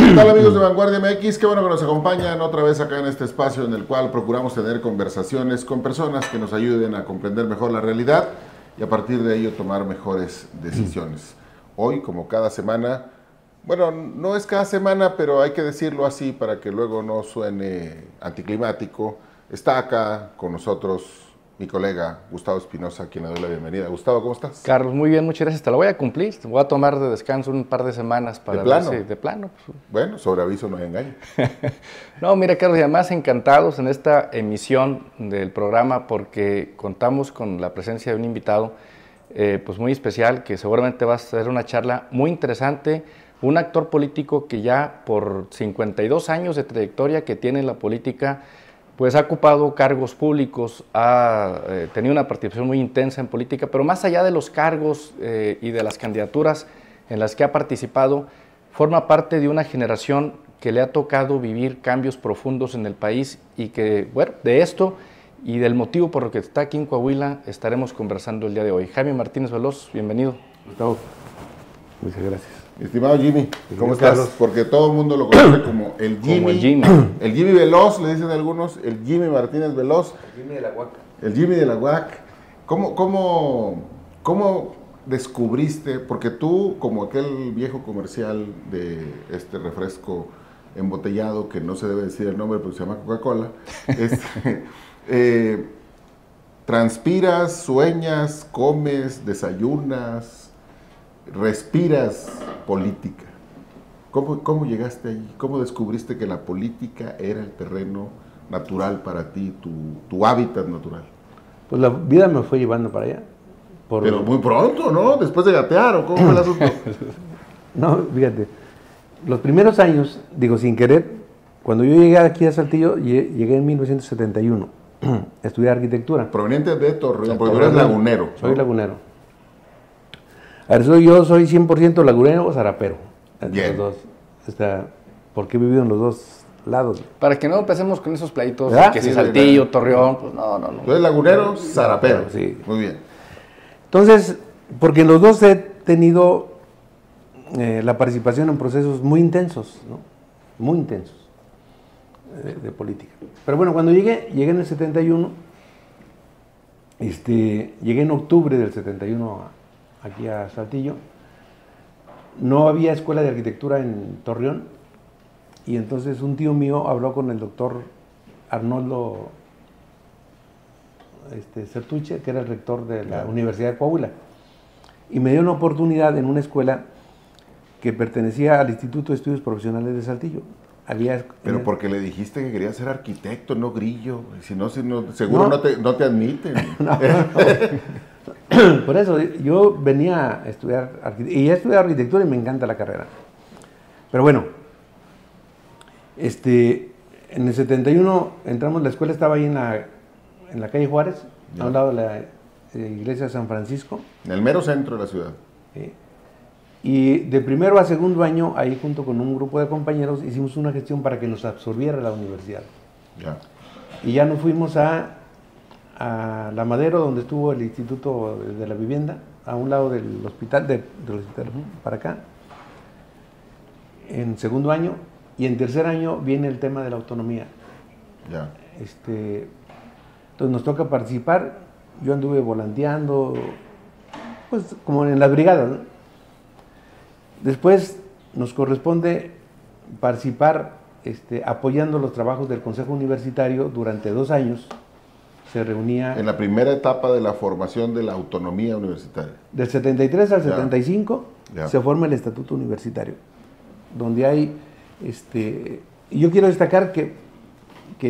¿Qué tal, amigos de Vanguardia MX? Qué bueno que nos acompañan otra vez acá en este espacio en el cual procuramos tener conversaciones con personas que nos ayuden a comprender mejor la realidad y a partir de ello tomar mejores decisiones. Hoy, como cada semana, bueno, no es cada semana, pero hay que decirlo así para que luego no suene anticlimático, está acá con nosotros mi colega Gustavo Espinosa, a quien le doy la bienvenida. Gustavo, ¿cómo estás? Carlos, muy bien, muchas gracias. Te lo voy a cumplir. Te voy a tomar de descanso un par de semanas para ¿De plano? ver si de plano. Pues. Bueno, sobre aviso no hay engaño. No, mira, Carlos, y además encantados en esta emisión del programa porque contamos con la presencia de un invitado pues muy especial que seguramente va a ser una charla muy interesante. Un actor político que ya por 52 años de trayectoria que tiene en la política, pues ha ocupado cargos públicos, ha tenido una participación muy intensa en política, pero más allá de los cargos y de las candidaturas en las que ha participado, forma parte de una generación que le ha tocado vivir cambios profundos en el país y que, bueno, de esto y del motivo por el que está aquí en Coahuila estaremos conversando el día de hoy. Jaime Martínez Veloz, bienvenido. Gustavo, muchas gracias. Estimado Jimmy, ¿cómo estás? Carlos. Porque todo el mundo lo conoce como el Jimmy. Como el Jimmy. El Jimmy Veloz, le dicen algunos, el Jimmy Martínez Veloz. El Jimmy de la UAC. El Jimmy de la UAC. ¿Cómo descubriste? Porque tú, como aquel viejo comercial de este refresco embotellado, que no se debe decir el nombre porque se llama Coca-Cola, transpiras, sueñas, comes, desayunas, respiras política. ¿Cómo llegaste allí? ¿Cómo descubriste que la política era el terreno natural para ti, tu hábitat natural? Pues la vida me fue llevando para allá. Pero muy pronto, ¿no? Después de gatear, ¿o cómo fue el asunto? No, fíjate, los primeros años, digo sin querer, cuando yo llegué aquí a Saltillo, llegué en 1971 a estudiar arquitectura. Proveniente de Torreón, porque tú eres lagunero. Soy lagunero. A ver, yo soy 100% lagunero o zarapero. Bien. Los dos. Porque he vivido en los dos lados. Para que no empecemos con esos pleitos, ¿verdad? que si Sí, Saltillo, ¿verdad? Torreón, pues no. Tú eres lagunero, zarapero. Sí. Muy bien. Entonces, porque en los dos he tenido la participación en procesos muy intensos, ¿no? Muy intensos de política. Pero bueno, cuando llegué en el 71, llegué en octubre del 71 aquí a Saltillo. No había escuela de arquitectura en Torreón y entonces un tío mío habló con el doctor Arnoldo Certuche, que era el rector de la Universidad de Coahuila, y me dio una oportunidad en una escuela que pertenecía al Instituto de Estudios Profesionales de Saltillo. Pero porque le dijiste que querías ser arquitecto, no grillo. Si no, seguro no te admiten. No. Por eso, yo venía a estudiar arquitectura, y he estudiado arquitectura y me encanta la carrera. Pero bueno, en el 71 entramos, la escuela estaba ahí en la calle Juárez, a un lado de la iglesia de San Francisco. En el mero centro de la ciudad. Y de primero a segundo año, ahí junto con un grupo de compañeros, hicimos una gestión para que nos absorbiera la universidad. Ya. Y ya nos fuimos a La Madero, donde estuvo el Instituto de la Vivienda, a un lado del hospital, del hospital para acá, en segundo año. Y en tercer año viene el tema de la autonomía. Ya. Entonces nos toca participar. Yo anduve volanteando, pues como en las brigadas, ¿no? Después nos corresponde participar apoyando los trabajos del Consejo Universitario durante 2 años. Se reunía... En la primera etapa de la formación de la autonomía universitaria. Del 73 al 75 se forma el Estatuto Universitario, donde hay... y yo quiero destacar que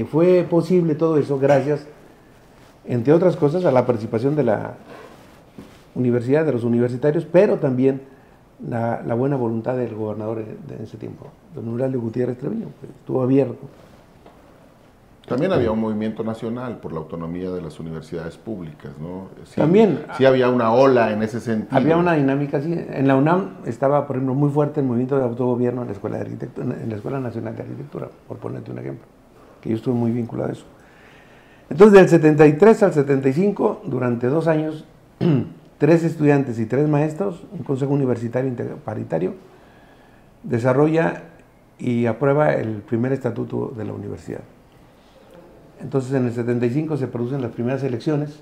fue posible todo eso gracias, entre otras cosas, a la participación de la universidad, de los universitarios, pero también la buena voluntad del gobernador de ese tiempo, don Aurelio Gutiérrez Treviño, que estuvo abierto. También había un movimiento nacional por la autonomía de las universidades públicas, ¿no? Sí, también. Sí había una ola en ese sentido. Había una dinámica así. En la UNAM estaba, por ejemplo, muy fuerte el movimiento de autogobierno en la Escuela de Arquitectura, en la Escuela Nacional de Arquitectura, por ponerte un ejemplo, que yo estuve muy vinculado a eso. Entonces, del 73 al 75, durante 2 años, 3 estudiantes y 3 maestros, un consejo universitario paritario, desarrolla y aprueba el primer estatuto de la universidad. Entonces en el 75 se producen las primeras elecciones,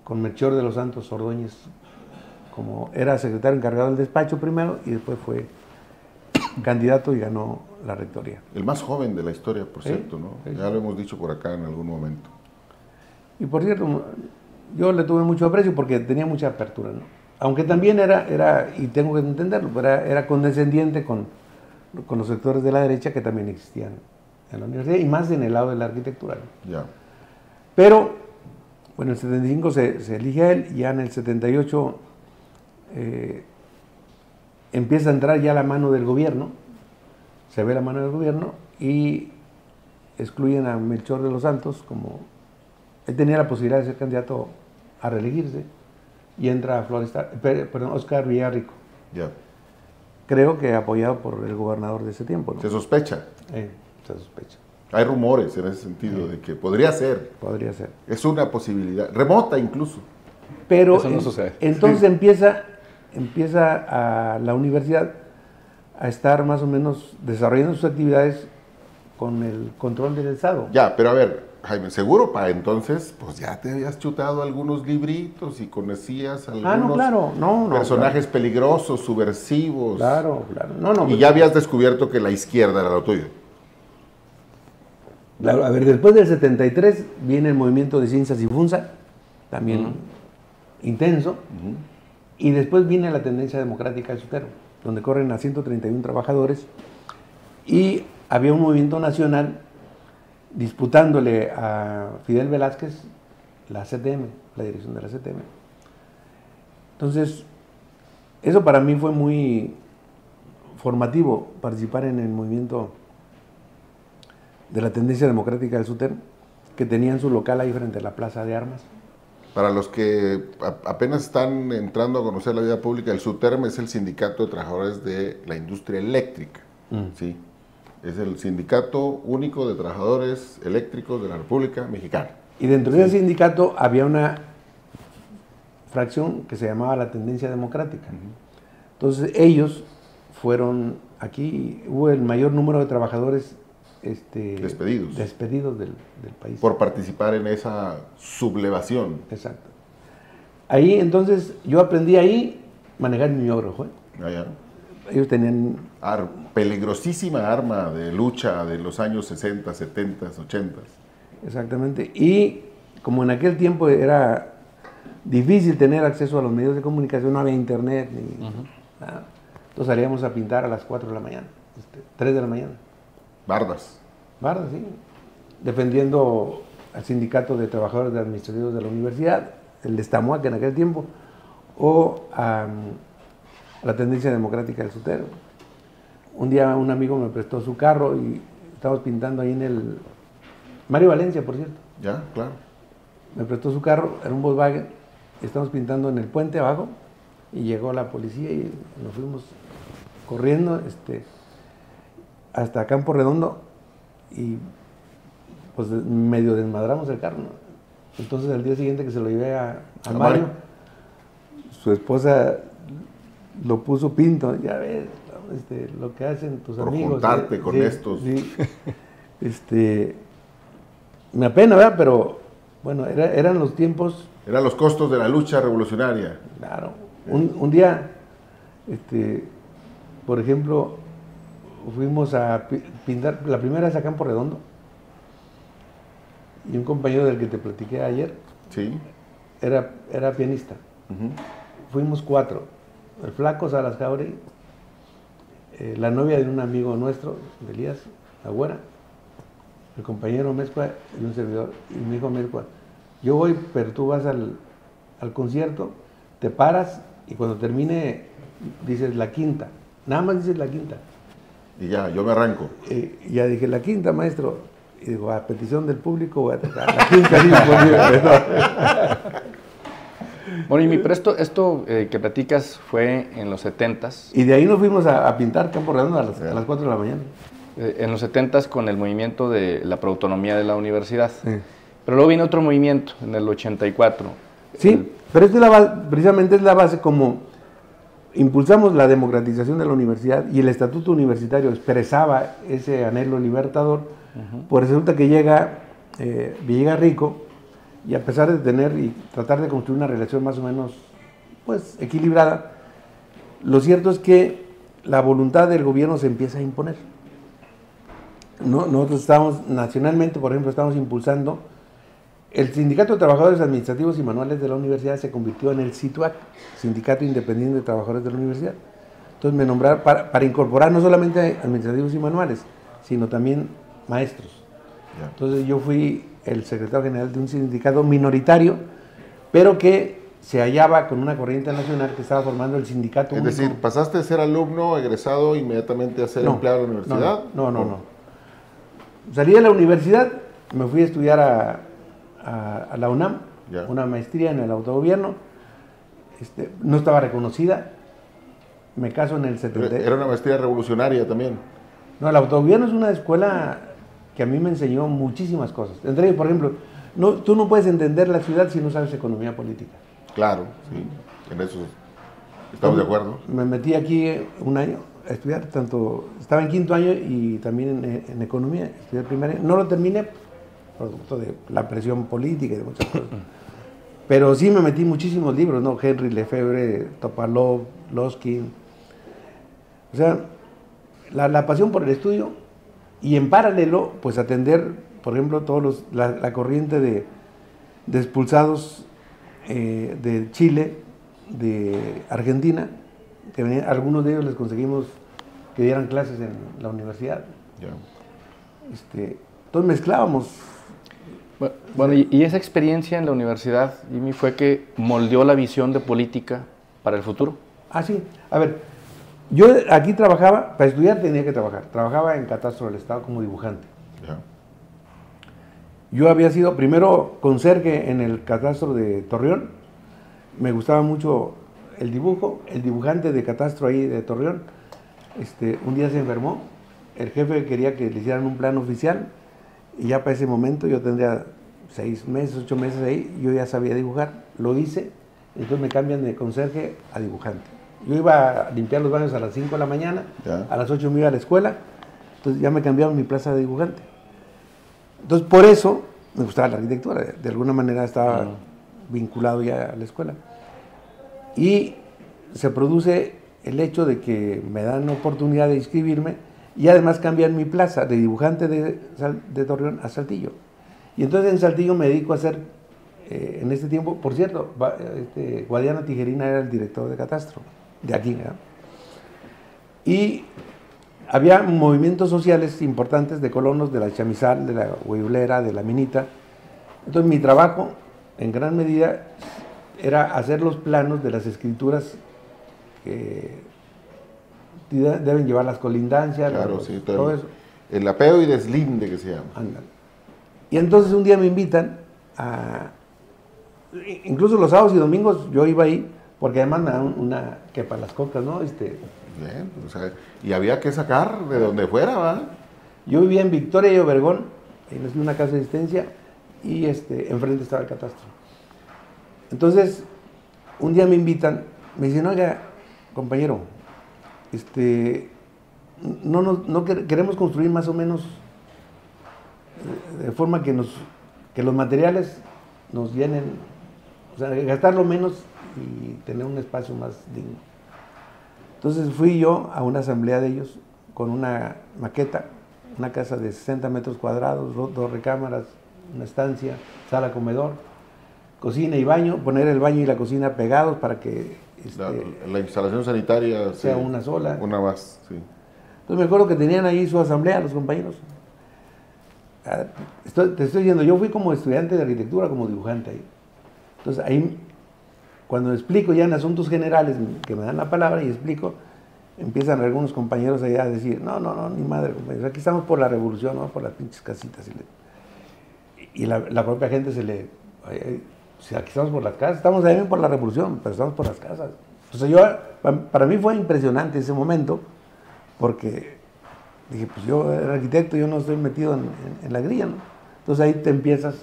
con Melchor de los Santos Ordóñez, como era secretario encargado del despacho primero, y después fue candidato y ganó la rectoría. El más joven de la historia, por cierto, ¿no? Sí. Ya lo hemos dicho por acá en algún momento. Y por cierto, yo le tuve mucho aprecio porque tenía mucha apertura, ¿no? Aunque también era, y tengo que entenderlo, era condescendiente con los sectores de la derecha que también existían en la universidad, y más en el lado de la arquitectura, ¿no? Ya. Pero, bueno, en el 75 se elige a él, y ya en el 78 empieza a entrar ya la mano del gobierno, se ve la mano del gobierno, y excluyen a Melchor de los Santos, como él tenía la posibilidad de ser candidato a reelegirse, y entra Óscar Villarrico. Ya. Creo que apoyado por el gobernador de ese tiempo, ¿no? Se sospecha. Se sospecha. Hay rumores en ese sentido de que podría ser. Podría ser. Es una posibilidad, remota incluso. Pero eso no sucede. Entonces empieza a la universidad a estar más o menos desarrollando sus actividades con el control del Estado. Ya, pero a ver, Jaime, seguro para entonces, pues ya te habías chutado algunos libritos y conocías algunos personajes peligrosos, subversivos. Claro. No, y ya habías descubierto que la izquierda era lo tuyo. Claro, a ver, después del 73 viene el movimiento de Ciencias y Funza, también intenso, y después viene la tendencia democrática del Sutero, donde corren a 131 trabajadores, y había un movimiento nacional disputándole a Fidel Velázquez la CTM, la dirección de la CTM. Entonces, eso para mí fue muy formativo, participar en el movimiento de la tendencia democrática del Sutero, que tenían su local ahí frente a la Plaza de Armas. Para los que apenas están entrando a conocer la vida pública, el SUTERM es el Sindicato de Trabajadores de la Industria Eléctrica. ¿Sí? Es el Sindicato Único de Trabajadores Eléctricos de la República Mexicana. Y dentro de ese sindicato había una fracción que se llamaba la Tendencia Democrática. Entonces ellos fueron, aquí hubo el mayor número de trabajadores despedidos del país. Por participar en esa sublevación. Exacto. Ahí entonces yo aprendí ahí manejar el miógrafo. Ellos tenían... Peligrosísima arma de lucha de los años 60, 70, 80. Exactamente. Y como en aquel tiempo era difícil tener acceso a los medios de comunicación, no había internet ni nada. Entonces salíamos a pintar a las 4 de la mañana, 3 de la mañana. Bardas, sí. Defendiendo al sindicato de trabajadores de administrativos de la universidad, el de Estamuac en aquel tiempo, o a la tendencia democrática del Sutero. Un día un amigo me prestó su carro y estábamos pintando ahí en el... Mario Valencia, por cierto. Ya, claro. Me prestó su carro, era un Volkswagen, y estábamos pintando en el puente abajo, y llegó la policía y nos fuimos corriendo hasta Campo Redondo, y pues medio desmadramos el carro, ¿no? Entonces al día siguiente que se lo llevé a Mario, su esposa lo puso pinto, ya ves, lo que hacen tus por amigos. Juntarte con estos. Sí. Me apena, ¿verdad? Pero bueno, eran los tiempos. Eran los costos de la lucha revolucionaria. Claro. Un día, por ejemplo, fuimos a pintar, la primera vez a Campo Redondo, y un compañero del que te platiqué ayer, sí, era pianista. Fuimos 4, el flaco Salas Jauregui, la novia de un amigo nuestro, de Elías, la güera, el compañero Mezcua y un servidor. Y me dijo Mezcua, yo voy, pero tú vas al concierto, te paras y cuando termine dices la quinta, nada más dices la quinta. Y ya, yo me arranco. Y ya dije, la quinta, maestro. Y digo, a petición del público voy a tocar la quinta. Bueno, pero esto que platicas fue en los 70s. Y de ahí nos fuimos a pintar Campo Redondo a las 4 de la mañana. En los 70s con el movimiento de la proautonomía de la universidad. Sí. Pero luego viene otro movimiento, en el 84. Sí, pero precisamente es la base como impulsamos la democratización de la universidad y el estatuto universitario expresaba ese anhelo libertador, pues resulta que llega Villarrico y a pesar de tener y tratar de construir una relación más o menos pues equilibrada, lo cierto es que la voluntad del gobierno se empieza a imponer. Nosotros estamos, nacionalmente, por ejemplo, estamos impulsando, el Sindicato de Trabajadores Administrativos y Manuales de la Universidad se convirtió en el SITUAC, Sindicato Independiente de Trabajadores de la Universidad. Entonces me nombraron para incorporar no solamente administrativos y manuales, sino también maestros. Entonces yo fui el secretario general de un sindicato minoritario, pero que se hallaba con una corriente nacional que estaba formando el sindicato único. Es decir, ¿pasaste de ser alumno, egresado, inmediatamente a ser empleado de la universidad? No. Salí de la universidad, me fui a estudiar a la UNAM, una maestría en el autogobierno, no estaba reconocida, me caso en el 70. Era una maestría revolucionaria también. No, el autogobierno es una escuela que a mí me enseñó muchísimas cosas. Entre ellos, por ejemplo, tú no puedes entender la ciudad si no sabes economía política. Claro, sí, en eso estamos de acuerdo. Me metí aquí un año a estudiar, estaba en quinto año y también en economía, estudié el primer año. No lo terminé, producto de la presión política y de muchas cosas. Pero sí me metí muchísimos libros, ¿no? Henry Lefebvre, Topalov, Loskin. O sea, la pasión por el estudio y en paralelo, pues atender, por ejemplo, la corriente de expulsados de Chile, de Argentina, que venían, algunos de ellos les conseguimos que dieran clases en la universidad. Entonces mezclábamos. Bueno, y esa experiencia en la universidad, Jimmy, fue que moldeó la visión de política para el futuro. Ah, sí. A ver, yo aquí trabajaba, para estudiar tenía que trabajar. Trabajaba en Catastro del Estado como dibujante. Yo había sido primero conserje en el Catastro de Torreón. Me gustaba mucho el dibujo. El dibujante de Catastro ahí de Torreón, un día se enfermó. El jefe quería que le hicieran un plan oficial. Y ya para ese momento, yo tendría 6 meses, 8 meses ahí, yo ya sabía dibujar. Lo hice, entonces me cambian de conserje a dibujante. Yo iba a limpiar los baños a las 5 de la mañana, a las 8 me iba a la escuela, entonces ya me cambiaron mi plaza de dibujante. Entonces por eso me gustaba la arquitectura, de alguna manera estaba vinculado ya a la escuela. Y se produce el hecho de que me dan oportunidad de inscribirme y además cambian mi plaza de dibujante de Torreón a Saltillo. Y entonces en Saltillo me dedico a hacer, en este tiempo, por cierto, Guadiana Tijerina era el director de Catastro, de aquí, ¿verdad? Y había movimientos sociales importantes de colonos de la Chamizal, de la Hueyulera, de la Minita. Entonces mi trabajo, en gran medida, era hacer los planos de las escrituras que deben llevar las colindancias, claro, sí, todo eso. El apeo y deslinde que se llama. Ándale. Y entonces un día me invitan incluso los sábados y domingos yo iba ahí, porque además me dan una que para las cocas, ¿no? Bien, o sea, y había que sacar de donde fuera, ¿va? Yo vivía en Victoria y Obregón, en una casa de asistencia, y enfrente estaba el Catastro. Entonces, un día me invitan, me dicen, oiga, compañero, queremos construir más o menos de forma que los materiales nos llenen, o sea, gastarlo menos y tener un espacio más digno. Entonces fui yo a una asamblea de ellos con una maqueta, una casa de 60 metros cuadrados, 2 recámaras, una estancia, sala, comedor, cocina y baño, poner el baño y la cocina pegados para que la instalación sanitaria sea una sola. Una más, sí. Entonces me acuerdo que tenían ahí su asamblea los compañeros. Te estoy diciendo, yo fui como estudiante de arquitectura, como dibujante ahí. Entonces ahí, cuando explico ya en asuntos generales, que me dan la palabra y explico, empiezan algunos compañeros allá a decir, no, ni madre, compañeros, aquí estamos por la revolución, no por las pinches casitas. Y la propia gente si aquí estamos por las casas, estamos también por la revolución, pero estamos por las casas. Entonces para mí fue impresionante ese momento, porque dije, pues yo era arquitecto, yo no estoy metido en la grilla, ¿no? Entonces ahí te empiezas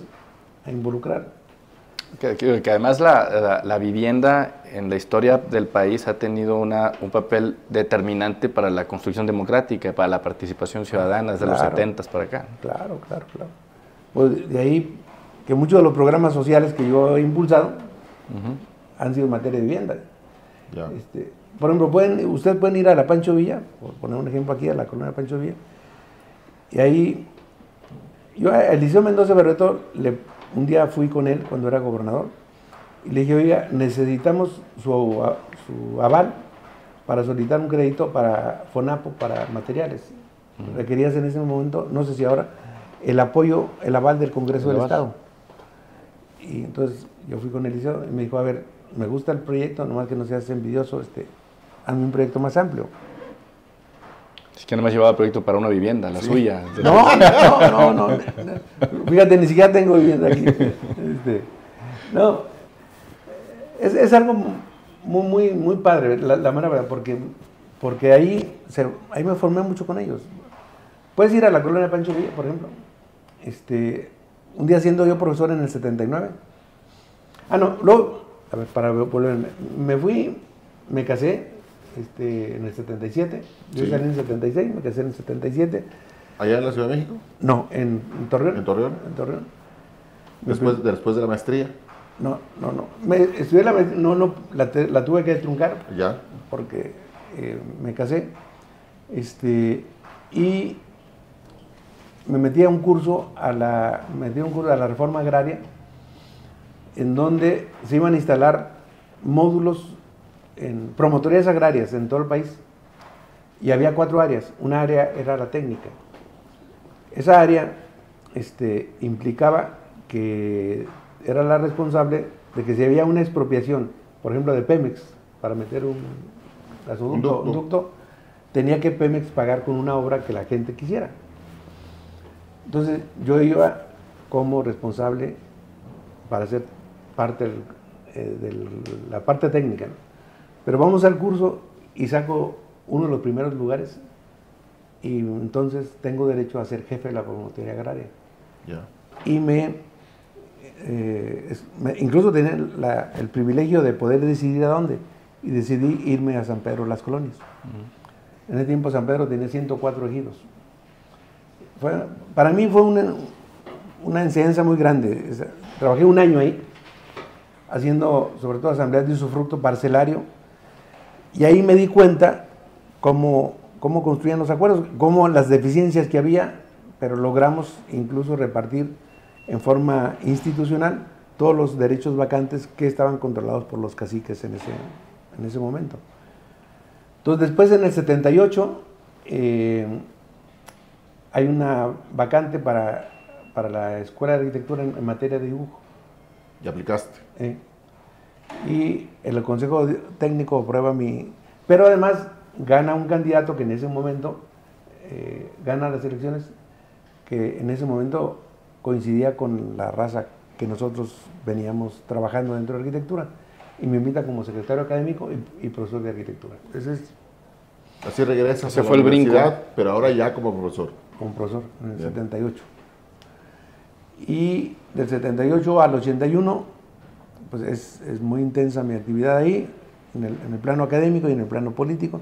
a involucrar. Que además la vivienda en la historia del país ha tenido un papel determinante para la construcción democrática, para la participación ciudadana desde los 70 para acá. Claro. Pues de ahí que muchos de los programas sociales que yo he impulsado han sido en materia de vivienda. Ya. Por ejemplo, ustedes pueden ir a la Pancho Villa, por poner un ejemplo aquí, a la colonia Pancho Villa, y ahí, yo a Eliseo Mendoza Berreto, un día fui con él cuando era gobernador, y le dije, oiga, necesitamos su aval para solicitar un crédito para FONAPO, para materiales. Requerías en ese momento, no sé si ahora, el aval del Congreso del Estado. Y entonces yo fui con Eliseo y me dijo, a ver, me gusta el proyecto, nomás que no seas envidioso, hazme un proyecto más amplio. Es que no me has llevado el proyecto para una vivienda, la suya. No. Fíjate, ni siquiera tengo vivienda aquí. No, es algo muy padre, la mera verdad, porque ahí me formé mucho con ellos. Puedes ir a la colonia Pancho Villa, por ejemplo. Un día siendo yo profesor en el 79. Luego, a ver, para volver, me casé en el 77. Yo salí en el 76, me casé en el 77. ¿Allá en la Ciudad de México? No, en Torreón. ¿En Torreón? En Torreón. Después de la maestría. No. Estudié la maestría, la tuve que truncar. Ya. Porque me casé. Y me metí a un curso a la reforma agraria, en donde se iban a instalar módulos en promotorías agrarias en todo el país. Y había 4 áreas. Una área era la técnica. Esa área implicaba que era la responsable de que si había una expropiación, por ejemplo, de Pemex, para meter un ducto, tenía que Pemex pagar con una obra que la gente quisiera. Entonces yo iba como responsable para ser parte de la parte técnica, ¿no? Pero vamos al curso y saco uno de los primeros lugares y entonces tengo derecho a ser jefe de la promotoría agraria. Yeah. Y incluso tenía el privilegio de poder decidir a dónde, y decidí irme a San Pedro Las Colonias. En ese tiempo San Pedro tenía 104 ejidos. Para mí fue una enseñanza muy grande. Trabajé un año ahí, haciendo sobre todo asambleas de usufructo parcelario, y ahí me di cuenta cómo construían los acuerdos, cómo las deficiencias que había, pero logramos incluso repartir en forma institucional todos los derechos vacantes que estaban controlados por los caciques en ese momento. Entonces después en el 78 hay una vacante para la Escuela de Arquitectura en materia de dibujo. ¿Y aplicaste? Y el Consejo Técnico aprueba pero además gana un candidato que en ese momento gana las elecciones, que en ese momento coincidía con la raza que nosotros veníamos trabajando dentro de arquitectura, y me invita como secretario académico y profesor de arquitectura. Así regresas a la universidad, pero ahora ya como profesor. Como profesor, en el 78. Y del 78 al 81, pues es muy intensa mi actividad ahí, en el plano académico y en el plano político.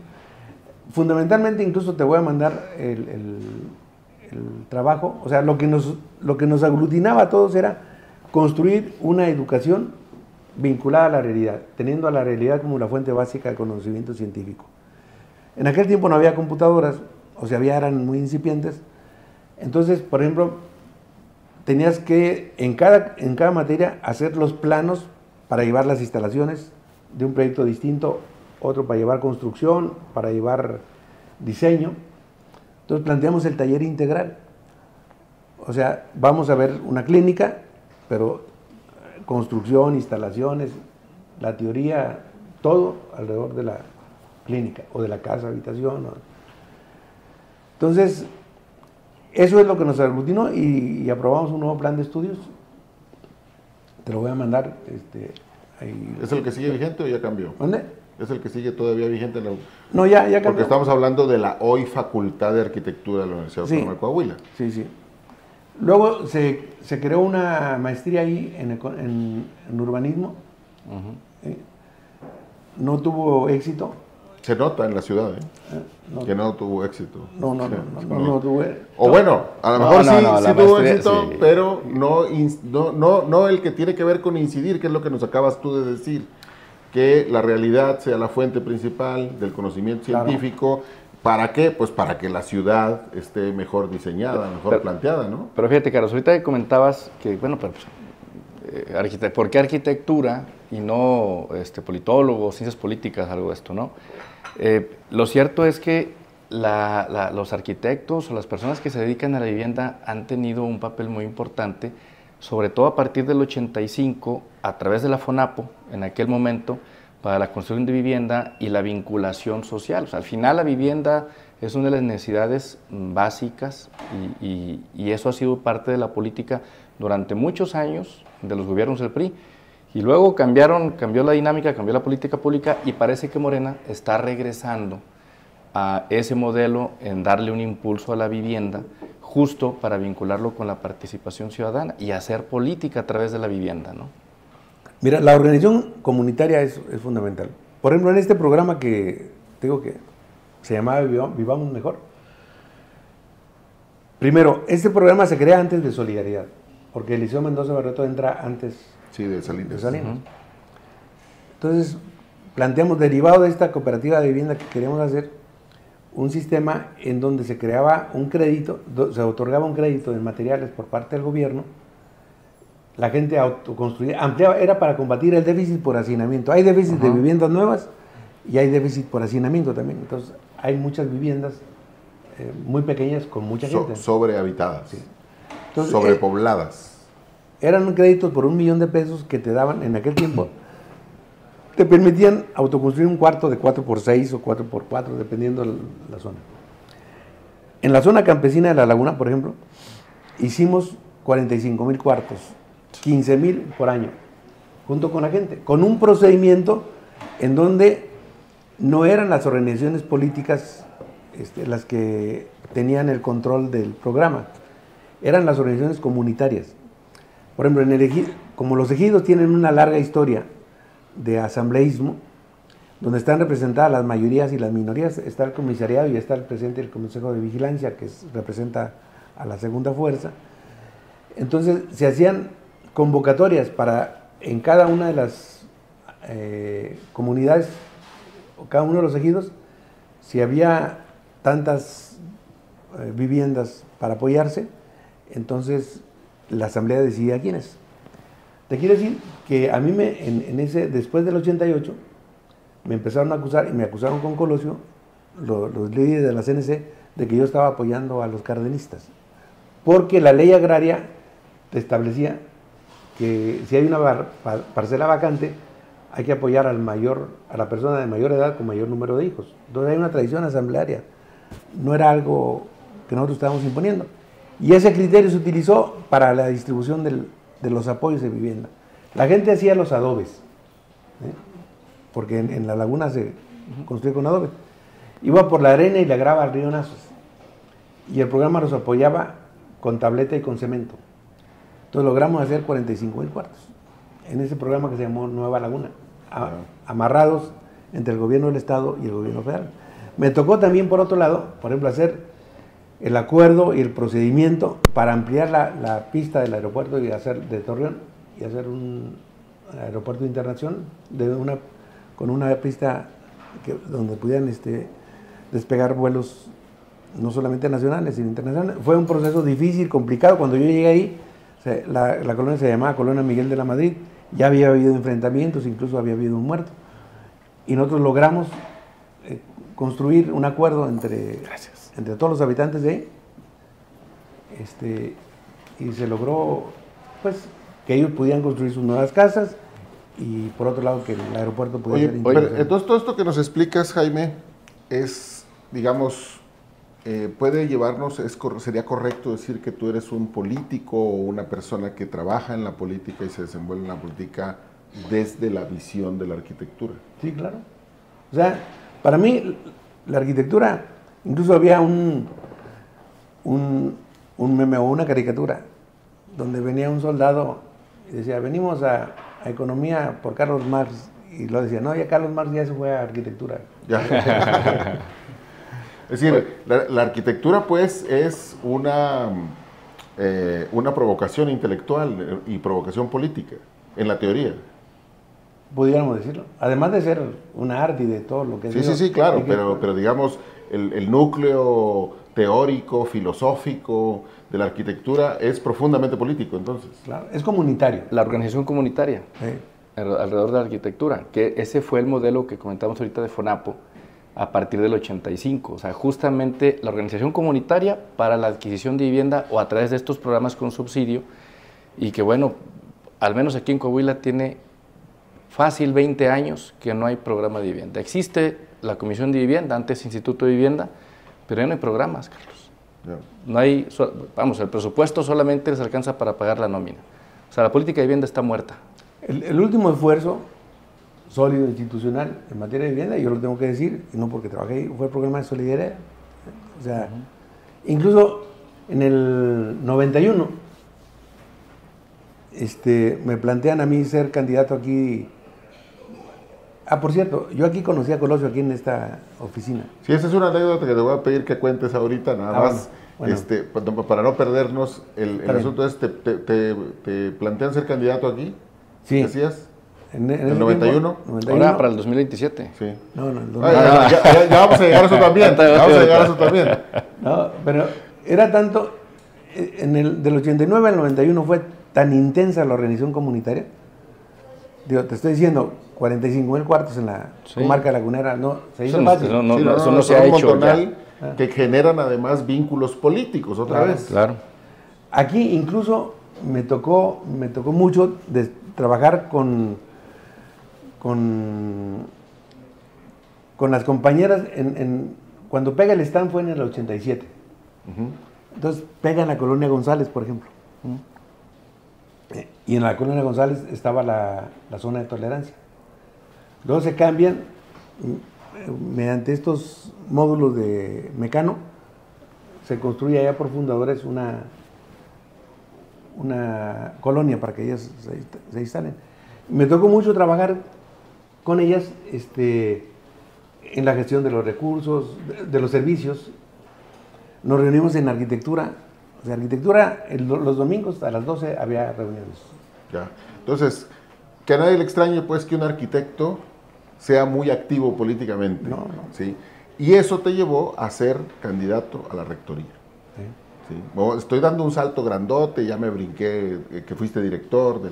Fundamentalmente, incluso te voy a mandar el trabajo, o sea, lo que nos aglutinaba a todos era construir una educación vinculada a la realidad, teniendo a la realidad como la fuente básica del conocimiento científico. En aquel tiempo no había computadoras, o sea, eran muy incipientes. Entonces, por ejemplo, tenías que en cada materia hacer los planos para llevar las instalaciones de un proyecto distinto, otro para llevar construcción, para llevar diseño. Entonces planteamos el taller integral. O sea, vamos a ver una clínica, pero construcción, instalaciones, la teoría, todo alrededor de la clínica o de la casa, habitación. Entonces, eso es lo que nos aglutinó y aprobamos un nuevo plan de estudios. Te lo voy a mandar. Ahí. ¿Es el que sigue vigente o ya cambió? ¿Dónde? ¿Es el que sigue todavía vigente? No, ya cambió. Porque estamos hablando de la hoy Facultad de Arquitectura de la Universidad Autónoma de Coahuila. Sí. Luego se creó una maestría ahí en urbanismo. No tuvo éxito. Se nota en la ciudad, que no tuvo éxito. No tuvo éxito. O bueno, a lo mejor sí tuvo éxito, sí. Pero no el que tiene que ver con incidir, que es lo que nos acabas tú de decir, que la realidad sea la fuente principal del conocimiento científico. ¿Para qué? Pues para que la ciudad esté mejor diseñada, mejor planteada, ¿no? Pero fíjate, Carlos, ahorita comentabas que, bueno, pues, ¿por qué arquitectura y no politólogo, ciencias políticas, algo de esto, no? Lo cierto es que los arquitectos o las personas que se dedican a la vivienda han tenido un papel muy importante, sobre todo a partir del 85, a través de la FONAPO, en aquel momento, para la construcción de vivienda y la vinculación social. O sea, al final la vivienda es una de las necesidades básicas y eso ha sido parte de la política durante muchos años de los gobiernos del PRI. Y luego cambió la dinámica, cambió la política pública y parece que Morena está regresando a ese modelo en darle un impulso a la vivienda justo para vincularlo con la participación ciudadana y hacer política a través de la vivienda, ¿no? Mira, la organización comunitaria es fundamental. Por ejemplo, en este programa que digo que se llamaba Vivamos Mejor. Primero, este programa se crea antes de Solidaridad, porque el Liceo Mendoza Barreto entra antes de Salinas. Entonces, planteamos, derivado de esta cooperativa de vivienda que queríamos hacer, un sistema en donde se creaba un crédito, se otorgaba un crédito de materiales por parte del gobierno. La gente autoconstruía, ampliaba, era para combatir el déficit por hacinamiento. Hay déficit de viviendas nuevas y hay déficit por hacinamiento también. Entonces, hay muchas viviendas muy pequeñas con mucha gente. Sobrehabitadas, sí. Entonces, sobrepobladas. Eran créditos por $1,000,000 que te daban en aquel tiempo. Te permitían autoconstruir un cuarto de 4x6 o 4x4, dependiendo de la zona. En la zona campesina de La Laguna, por ejemplo, hicimos 45,000 cuartos. 15,000 por año, junto con la gente, con un procedimiento en donde no eran las organizaciones políticas las que tenían el control del programa, eran las organizaciones comunitarias. Por ejemplo, como los ejidos tienen una larga historia de asambleísmo, donde están representadas las mayorías y las minorías, está el comisariado y está el presidente del Consejo de Vigilancia, que representa a la segunda fuerza. Entonces se hacían convocatorias para en cada una de las comunidades o cada uno de los ejidos, si había tantas viviendas para apoyarse, entonces la asamblea decidía quiénes. Te quiero decir que a mí después del 88 me empezaron a acusar y me acusaron con Colosio los líderes de la CNC de que yo estaba apoyando a los cardenistas, porque la ley agraria te establecía que si hay una parcela vacante, hay que apoyar a la persona de mayor edad con mayor número de hijos. Entonces hay una tradición asamblearia, no era algo que nosotros estábamos imponiendo. Y ese criterio se utilizó para la distribución de los apoyos de vivienda. La gente hacía los adobes, porque en La Laguna se construía con adobes. Iba por la arena y la grava al río Nazos. Y el programa los apoyaba con tableta y con cemento. Entonces logramos hacer 45,000 cuartos en ese programa que se llamó Nueva Laguna, amarrados entre el gobierno del Estado y el gobierno federal. Me tocó también, por otro lado, por ejemplo, hacer el acuerdo y el procedimiento para ampliar la pista del aeropuerto de Torreón y hacer un aeropuerto internacional con una pista donde pudieran despegar vuelos no solamente nacionales, sino internacionales. Fue un proceso difícil, complicado. Cuando yo llegué ahí, la colonia se llamaba Colonia Miguel de la Madrid, ya había habido enfrentamientos, incluso había habido un muerto. Y nosotros logramos construir un acuerdo entre todos los habitantes de ahí, y se logró pues que ellos pudieran construir sus nuevas casas y por otro lado que el aeropuerto pudiera ser internacional. Entonces todo esto que nos explicas, Jaime, es, digamos, puede llevarnos, sería correcto decir que tú eres un político o una persona que trabaja en la política y se desenvuelve en la política desde la visión de la arquitectura. Sí, claro. O sea, para mí la arquitectura, incluso había un meme o una caricatura donde venía un soldado y decía, venimos a economía por Carlos Marx, y lo decía, no, ya Carlos Marx ya se fue a arquitectura. Ya. Es decir, la arquitectura pues es una provocación intelectual y provocación política, en la teoría. Pudiéramos decirlo. Además de ser una arte y de todo lo que es. Sí, claro, pero digamos, el núcleo teórico, filosófico de la arquitectura es profundamente político, entonces. Claro, es comunitario. La organización comunitaria, alrededor de la arquitectura, que ese fue el modelo que comentamos ahorita de FONAPO, a partir del 85, o sea, justamente la organización comunitaria para la adquisición de vivienda o a través de estos programas con subsidio, y que bueno, al menos aquí en Coahuila tiene fácil 20 años que no hay programa de vivienda. Existe la Comisión de Vivienda, antes Instituto de Vivienda, pero ya no hay programas, Carlos. No hay, vamos, el presupuesto solamente les alcanza para pagar la nómina. O sea, la política de vivienda está muerta. El último esfuerzo sólido institucional en materia de vivienda, yo lo tengo que decir, y no porque trabajé ahí, fue el programa de solidaridad. O sea, incluso en el 91, me plantean a mí ser candidato aquí. Por cierto, yo aquí conocí a Colosio, aquí en esta oficina. Sí, esa es una anécdota que te voy a pedir que cuentes ahorita, nada más, bueno. Para no perdernos. El asunto es, ¿te plantean ser candidato aquí? Sí. ¿Decías? ¿En el 91? Ahora para el 2027. Sí. No, el 2021. Ya vamos a llegar a eso también. No, pero era tanto, del 89 al 91 fue tan intensa la organización comunitaria. Digo, te estoy diciendo, 45,000 cuartos en la comarca lagunera, no, se hizo fácil. Eso no se ha hecho ya. Que generan además vínculos políticos, otra vez. Claro. Aquí incluso me tocó mucho de trabajar con las compañeras, cuando pega el stand fue en el 87. Entonces pega en la Colonia González, por ejemplo. Y en la Colonia González estaba la zona de tolerancia. Luego se cambian mediante estos módulos de Mecano, se construye allá por fundadores una colonia para que ellas se instalen. Me tocó mucho trabajar con ellas en la gestión de los recursos, de los servicios. Nos reunimos en arquitectura. O sea, arquitectura, los domingos a las 12 había reuniones. Ya. Entonces, que a nadie le extrañe pues que un arquitecto sea muy activo políticamente. No. ¿Sí? Y eso te llevó a ser candidato a la rectoría. ¿Sí? Estoy dando un salto grandote, ya me brinqué que fuiste director de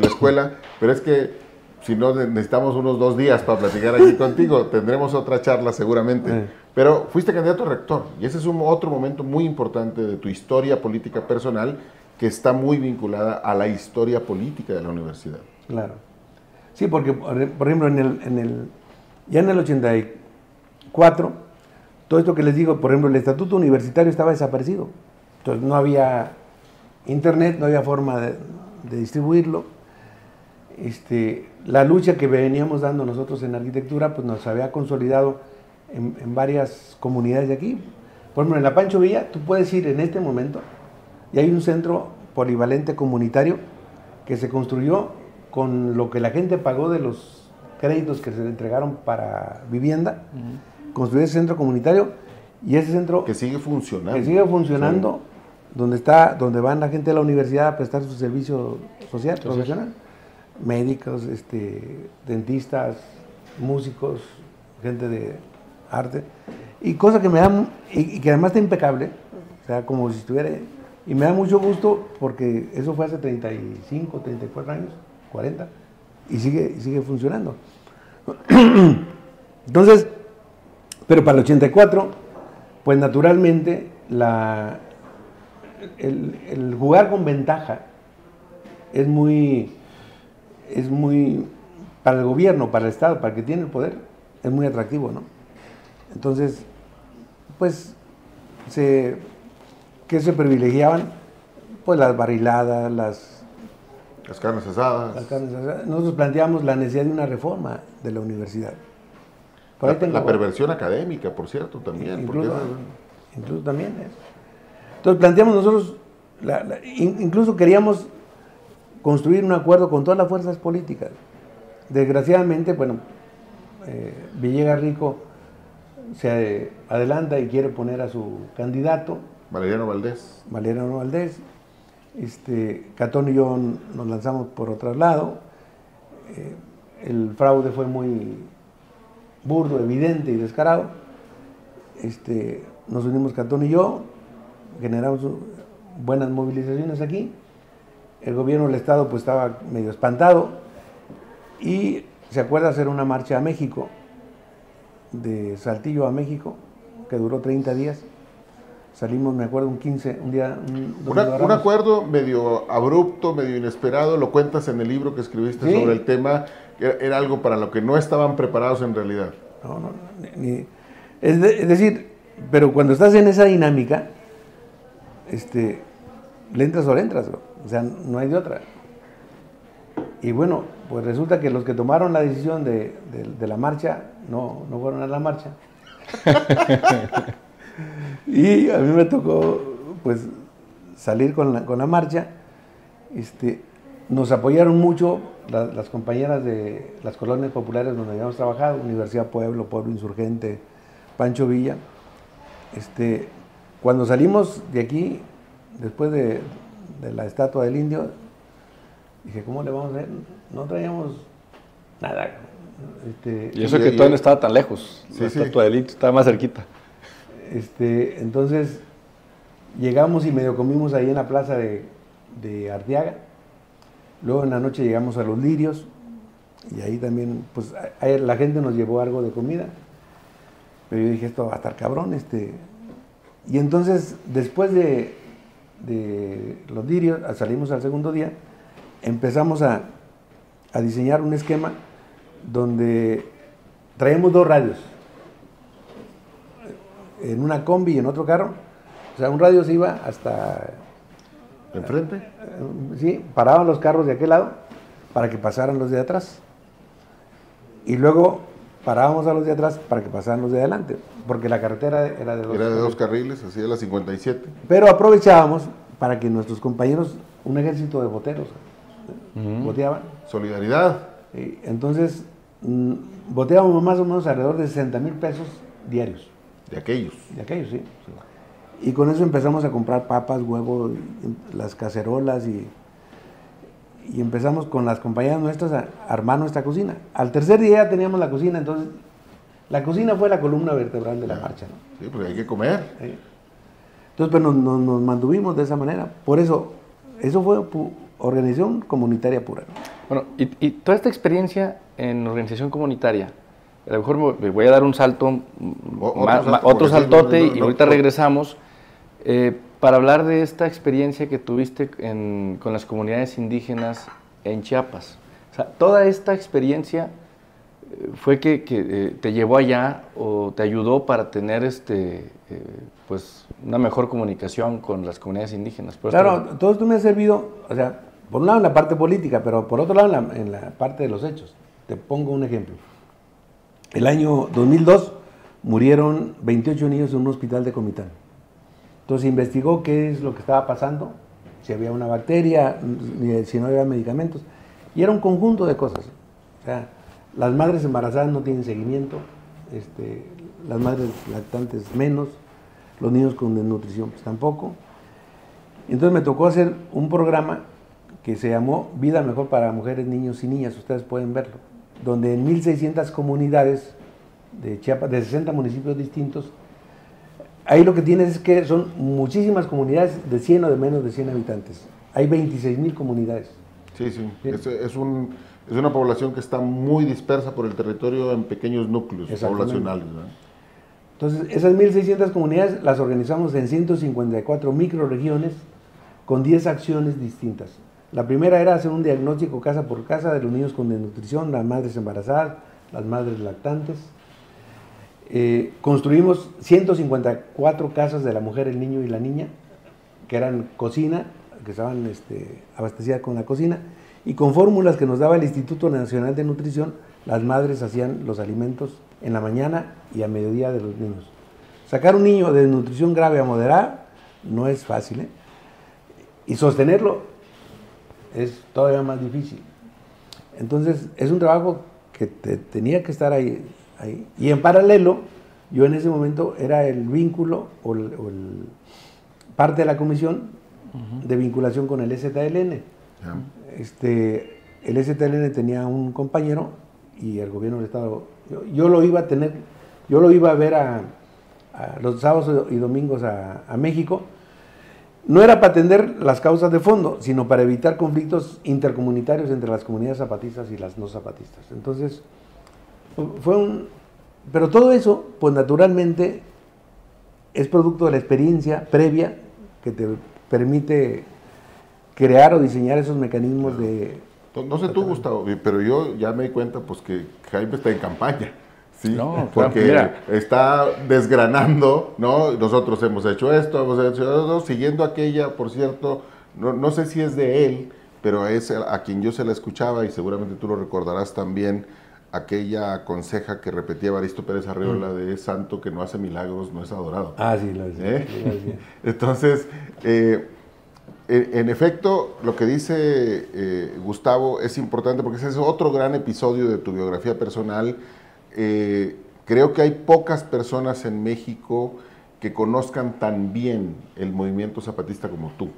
la escuela, pero es que si no necesitamos unos 2 días para platicar aquí contigo, tendremos otra charla seguramente. Pero fuiste candidato a rector, y ese es otro momento muy importante de tu historia política personal que está muy vinculada a la historia política de la universidad. Claro. Sí, porque, por ejemplo, ya en el 84, todo esto que les digo, por ejemplo, el estatuto universitario estaba desaparecido. Entonces no había internet, no había forma de distribuirlo. La lucha que veníamos dando nosotros en arquitectura, pues nos había consolidado en varias comunidades de aquí. Por ejemplo, en la Pancho Villa, tú puedes ir en este momento y hay un centro polivalente comunitario que se construyó con lo que la gente pagó de los créditos que se le entregaron para vivienda. Construyó ese centro comunitario y ese centro que sigue funcionando. Sí. donde van la gente de la universidad a prestar su servicio social, profesional. Médicos, dentistas, músicos, gente de arte, y cosa que me da, y que además está impecable, o sea, como si estuviera, y me da mucho gusto porque eso fue hace 35, 34 años, 40, y sigue funcionando. Entonces, pero para el 84, pues naturalmente el jugar con ventaja es muy para el gobierno, para el Estado, para el que tiene el poder, es muy atractivo, ¿no? Entonces, pues, ¿qué se privilegiaban? Pues las barriladas, las carnes asadas. Nosotros planteamos la necesidad de una reforma de la universidad. La perversión académica, por cierto, también. Incluso también. Entonces planteamos nosotros incluso queríamos construir un acuerdo con todas las fuerzas políticas. Desgraciadamente, bueno, Villegas Rico se adelanta y quiere poner a su candidato. Valeriano Valdés. Valeriano Valdés. Catón y yo nos lanzamos por otro lado. El fraude fue muy burdo, evidente y descarado. Nos unimos Catón y yo, generamos buenas movilizaciones aquí. El gobierno del estado pues estaba medio espantado y se acuerda hacer una marcha a México, de Saltillo a México, que duró 30 días. Salimos, me acuerdo, un día... Un acuerdo medio abrupto, medio inesperado, lo cuentas en el libro que escribiste sobre el tema, era algo para lo que no estaban preparados en realidad. No, es decir, pero cuando estás en esa dinámica, le entras o le entras, o sea, no hay de otra. Y bueno, pues resulta que los que tomaron la decisión de la marcha, no fueron a la marcha. Y a mí me tocó, pues, salir con la marcha. Nos apoyaron mucho las compañeras de las colonias populares donde habíamos trabajado, Universidad Pueblo, Pueblo Insurgente, Pancho Villa. Cuando salimos de aquí, después de la estatua del indio, dije, ¿cómo le vamos a hacer? No traíamos nada. Y eso que todavía no estaba tan lejos, la estatua del indio estaba más cerquita. Entonces llegamos y medio comimos ahí en la plaza de Arteaga. Luego en la noche llegamos a Los Lirios y ahí también, pues la gente nos llevó algo de comida. Pero yo dije, esto va a estar cabrón. Y entonces, después de Los Lirios, salimos al segundo día, empezamos a diseñar un esquema donde traemos 2 radios. En una combi y en otro carro. O sea, un radio se iba hasta... ¿Enfrente? Sí, paraban los carros de aquel lado para que pasaran los de atrás. Y luego parábamos a los de atrás para que pasaran los de adelante, porque la carretera era de 2 carriles. Era de 2 carriles, así de la 57. Pero aprovechábamos para que nuestros compañeros, un ejército de boteros, boteaban. Solidaridad. Entonces, boteábamos más o menos alrededor de 60,000 pesos diarios. De aquellos. De aquellos, sí. Y con eso empezamos a comprar papas, huevos, las cacerolas y empezamos con las compañeras nuestras a armar nuestra cocina. Al tercer día ya teníamos la cocina, entonces la cocina fue la columna vertebral de la marcha, ¿no? Sí, porque hay que comer. Entonces, pues nos mantuvimos de esa manera. Por eso fue organización comunitaria pura, ¿no? Bueno, y toda esta experiencia en organización comunitaria, a lo mejor me voy a dar un salto, otro saltote, y ahorita regresamos para hablar de esta experiencia que tuviste con las comunidades indígenas en Chiapas. O sea, toda esta experiencia fue que te llevó allá o te ayudó para tener pues una mejor comunicación con las comunidades indígenas. Claro, todo esto me ha servido, o sea, por un lado en la parte política, pero por otro lado en la parte de los hechos. Te pongo un ejemplo. El año 2002 murieron 28 niños en un hospital de Comitán. Entonces investigó qué es lo que estaba pasando, si había una bacteria, si no había medicamentos. Y era un conjunto de cosas. O sea, las madres embarazadas no tienen seguimiento, las madres lactantes menos, los niños con desnutrición pues tampoco. Entonces me tocó hacer un programa que se llamó Vida Mejor para Mujeres, Niños y Niñas, ustedes pueden verlo, donde en 1,600 comunidades de Chiapas, de 60 municipios distintos, ahí lo que tienes es que son muchísimas comunidades de 100 o de menos de 100 habitantes. Hay 26,000 comunidades. Sí. Es una población que está muy dispersa por el territorio en pequeños núcleos poblacionales, ¿verdad? Entonces, esas 1,600 comunidades las organizamos en 154 microregiones con 10 acciones distintas. La primera era hacer un diagnóstico casa por casa de los niños con desnutrición, las madres embarazadas, las madres lactantes. Construimos 154 casas de la mujer, el niño y la niña, que eran cocina, que estaban abastecidas con la cocina, y con fórmulas que nos daba el Instituto Nacional de Nutrición, las madres hacían los alimentos en la mañana y a mediodía de los niños. Sacar un niño de desnutrición grave a moderada no es fácil, ¿eh? y sostenerlo es todavía más difícil. Entonces, es un trabajo que tenía que estar ahí. Y en paralelo, yo en ese momento era el vínculo o parte de la comisión de vinculación con el STLN. El STLN tenía un compañero y el gobierno del Estado, yo lo iba a tener, yo lo iba a ver a los sábados y domingos a México. No era para atender las causas de fondo, sino para evitar conflictos intercomunitarios entre las comunidades zapatistas y las no zapatistas. Entonces, pero todo eso, pues naturalmente, es producto de la experiencia previa que te permite crear o diseñar esos mecanismos de... No sé tú, Gustavo, pero yo ya me di cuenta pues que Jaime está en campaña. Sí, no, porque mira, está desgranando, ¿no? Nosotros hemos hecho esto, siguiendo aquella, por cierto, no sé si es de él, pero es a quien yo se la escuchaba y seguramente tú lo recordarás también, aquella conseja que repetía Evaristo Pérez Arreola de santo que no hace milagros, no es adorado. Ah, sí, lo decía. Entonces, en efecto, lo que dice Gustavo es importante porque ese es otro gran episodio de tu biografía personal. Creo que hay pocas personas en México que conozcan tan bien el movimiento zapatista como tú.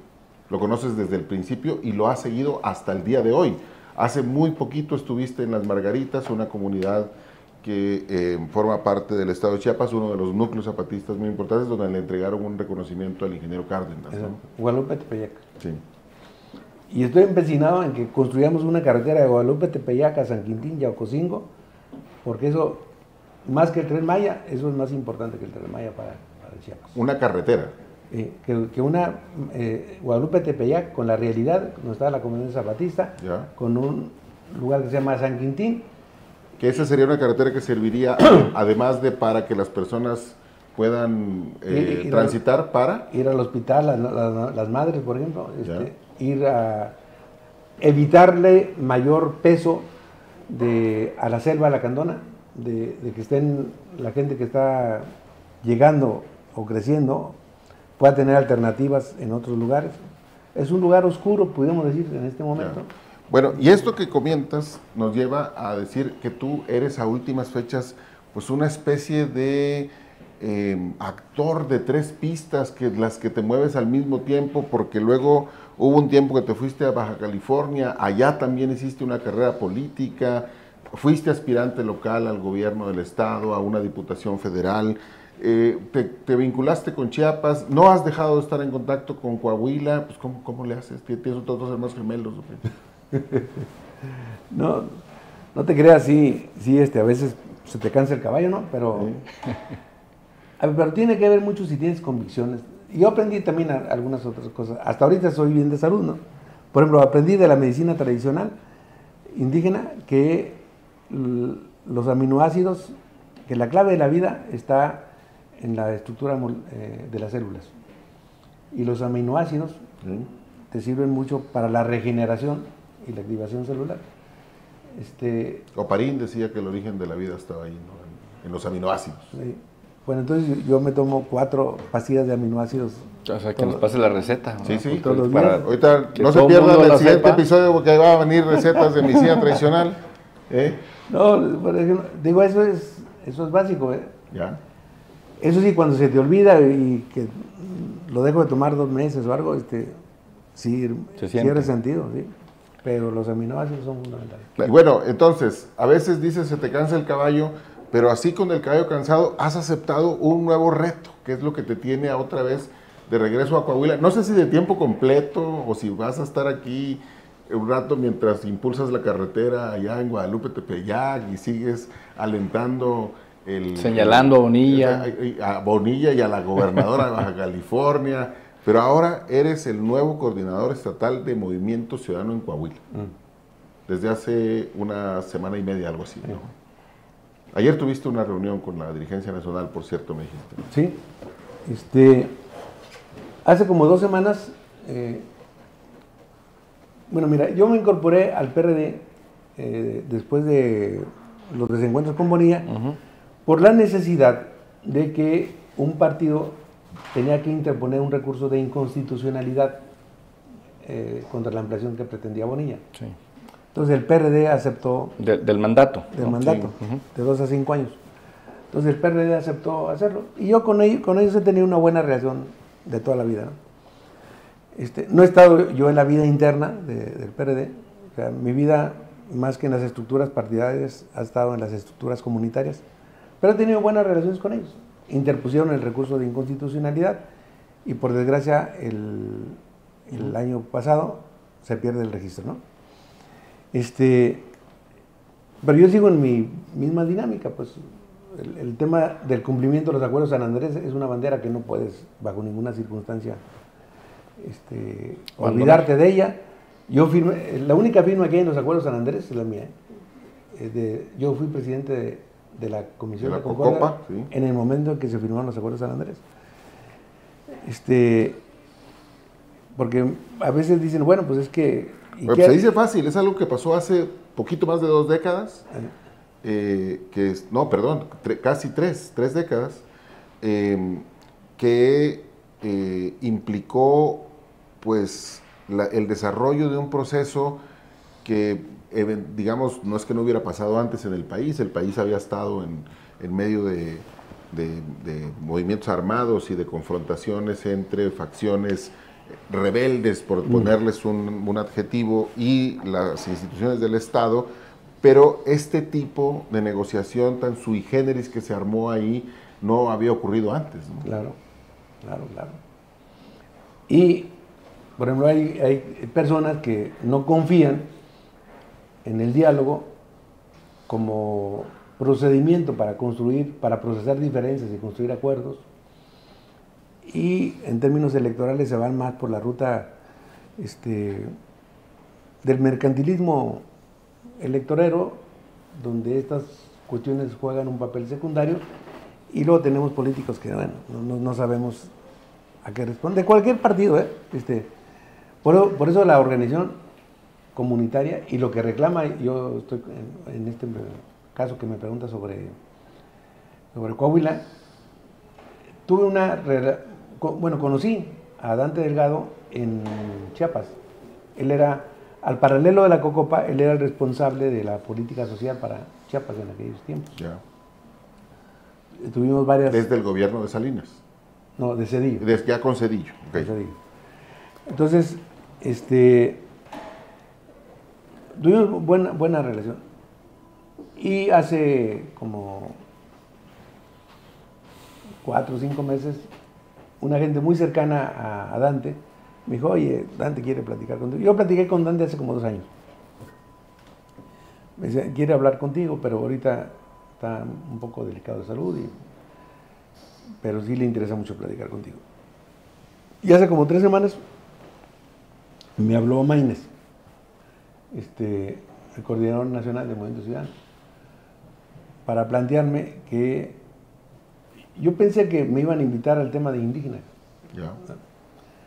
Lo conoces desde el principio y lo has seguido hasta el día de hoy. Hace muy poquito estuviste en Las Margaritas, una comunidad que forma parte del estado de Chiapas, uno de los núcleos zapatistas muy importantes, donde le entregaron un reconocimiento al ingeniero Cárdenas, ¿no? Guadalupe-Tepeyac. Sí. Y estoy empecinado en que construyamos una carretera de Guadalupe-Tepeyac a San Quintín y a Ocosingo, porque eso, más que el Tren Maya, eso es más importante que el Tren Maya para Chiapas. Una carretera. Que una Guadalupe-Tepeyac con la realidad, donde está la comunidad zapatista, con un lugar que se llama San Quintín. Que esa sería una carretera que serviría, además de para que las personas puedan transitar para... Ir al hospital, las madres, por ejemplo, ir a evitarle mayor peso a la selva lacandona, de que estén la gente que está llegando o creciendo, pueda tener alternativas en otros lugares. Es un lugar oscuro, podríamos decir, en este momento. Bueno, y esto que comentas nos lleva a decir que tú eres a últimas fechas pues una especie de actor de tres pistas, las que te mueves al mismo tiempo, porque luego hubo un tiempo que te fuiste a Baja California, allá también hiciste una carrera política, fuiste aspirante local al gobierno del estado, a una diputación federal, te vinculaste con Chiapas, no has dejado de estar en contacto con Coahuila, pues ¿cómo le haces? Tienes otros dos hermanos gemelos. No te creas, sí, a veces se te cansa el caballo, ¿no? Pero tiene que ver mucho si tienes convicciones. Yo aprendí también algunas otras cosas. Hasta ahorita soy bien de salud, ¿no? Por ejemplo, aprendí de la medicina tradicional indígena que los aminoácidos, que la clave de la vida está en la estructura de las células. Y los aminoácidos te sirven mucho para la regeneración y la activación celular. Oparín decía que el origen de la vida estaba ahí, ¿no? En los aminoácidos. Sí. Bueno, entonces yo me tomo 4 pastillas de aminoácidos. O sea, que nos pase la receta. Sí, ¿no? sí. Todos los días. Ahorita no se pierdan el siguiente episodio porque ahí va a venir recetas de medicina tradicional. No, por ejemplo, digo, eso es básico. Ya. Eso sí, cuando se te olvida y que lo dejo de tomar 2 meses o algo, sí eres sentido, sí. Pero los aminoácidos son fundamentales. Y bueno, entonces, a veces dices se te cansa el caballo, pero así con el caballo cansado has aceptado un nuevo reto, que es lo que te tiene otra vez de regreso a Coahuila. No sé si de tiempo completo o si vas a estar aquí un rato mientras impulsas la carretera allá en Guadalupe-Tepeyac y sigues alentando señalando a Bonilla. A Bonilla y a la gobernadora de Baja California, pero ahora eres el nuevo coordinador estatal de Movimiento Ciudadano en Coahuila. Desde hace una semana y media, algo así, ¿no? Ayer tuviste una reunión con la dirigencia nacional, por cierto, me dijiste. Sí. Hace como 2 semanas, bueno, mira, yo me incorporé al PRD después de los desencuentros con Bonilla, por la necesidad de que un partido tenía que interponer un recurso de inconstitucionalidad contra la ampliación que pretendía Bonilla. Sí. Entonces el PRD aceptó... Del mandato. Del mandato, de 2 a 5 años. Entonces el PRD aceptó hacerlo. Y yo con ellos he tenido una buena relación de toda la vida, ¿no? No he estado yo en la vida interna del PRD. O sea, mi vida, más que en las estructuras partidarias, ha estado en las estructuras comunitarias. Pero he tenido buenas relaciones con ellos. Interpusieron el recurso de inconstitucionalidad y por desgracia el año pasado se pierde el registro, ¿no? Pero yo sigo en mi misma dinámica, pues el tema del cumplimiento de los acuerdos de San Andrés es una bandera que no puedes bajo ninguna circunstancia olvidarte de ella. Yo firmé, la única firma que hay en los acuerdos de San Andrés es la mía. Yo fui presidente de la Comisión de Concordia sí, en el momento en que se firmaron los acuerdos de San Andrés. Porque a veces dicen, bueno, pues es que... Bueno, pues se dice fácil, es algo que pasó hace poquito más de 2 décadas, casi 3 décadas, que implicó pues el desarrollo de un proceso que, digamos, no es que no hubiera pasado antes en el país había estado en medio de movimientos armados y de confrontaciones entre facciones rebeldes, por ponerles un adjetivo, y las instituciones del Estado, pero este tipo de negociación tan sui generis que se armó ahí no había ocurrido antes, ¿no? Claro. Y, por ejemplo, hay personas que no confían en el diálogo como procedimiento para procesar diferencias y construir acuerdos, y en términos electorales se van más por la ruta del mercantilismo electorero, donde estas cuestiones juegan un papel secundario, y luego tenemos políticos que, bueno, no sabemos a qué responder, de cualquier partido, por eso la organización comunitaria y lo que reclama, yo estoy en este caso que me pregunta sobre Coahuila, conocí a Dante Delgado en Chiapas. Él era, al paralelo de la Cocopa, él era el responsable de la política social para Chiapas en aquellos tiempos. Ya. Tuvimos varias... ¿Desde el gobierno de Salinas? No, de Zedillo. Ya con Zedillo. Okay. Zedillo. Entonces, tuvimos buena relación. Y hace como 4 o 5 meses, una gente muy cercana a Dante me dijo, oye, Dante quiere platicar contigo. Yo platiqué con Dante hace como 2 años. Me decía, quiere hablar contigo, pero ahorita está un poco delicado de salud, pero sí le interesa mucho platicar contigo. Y hace como 3 semanas me habló Maínez, el coordinador nacional de Movimiento Ciudadano, para plantearme que yo pensé que me iban a invitar al tema de indígenas. Yeah.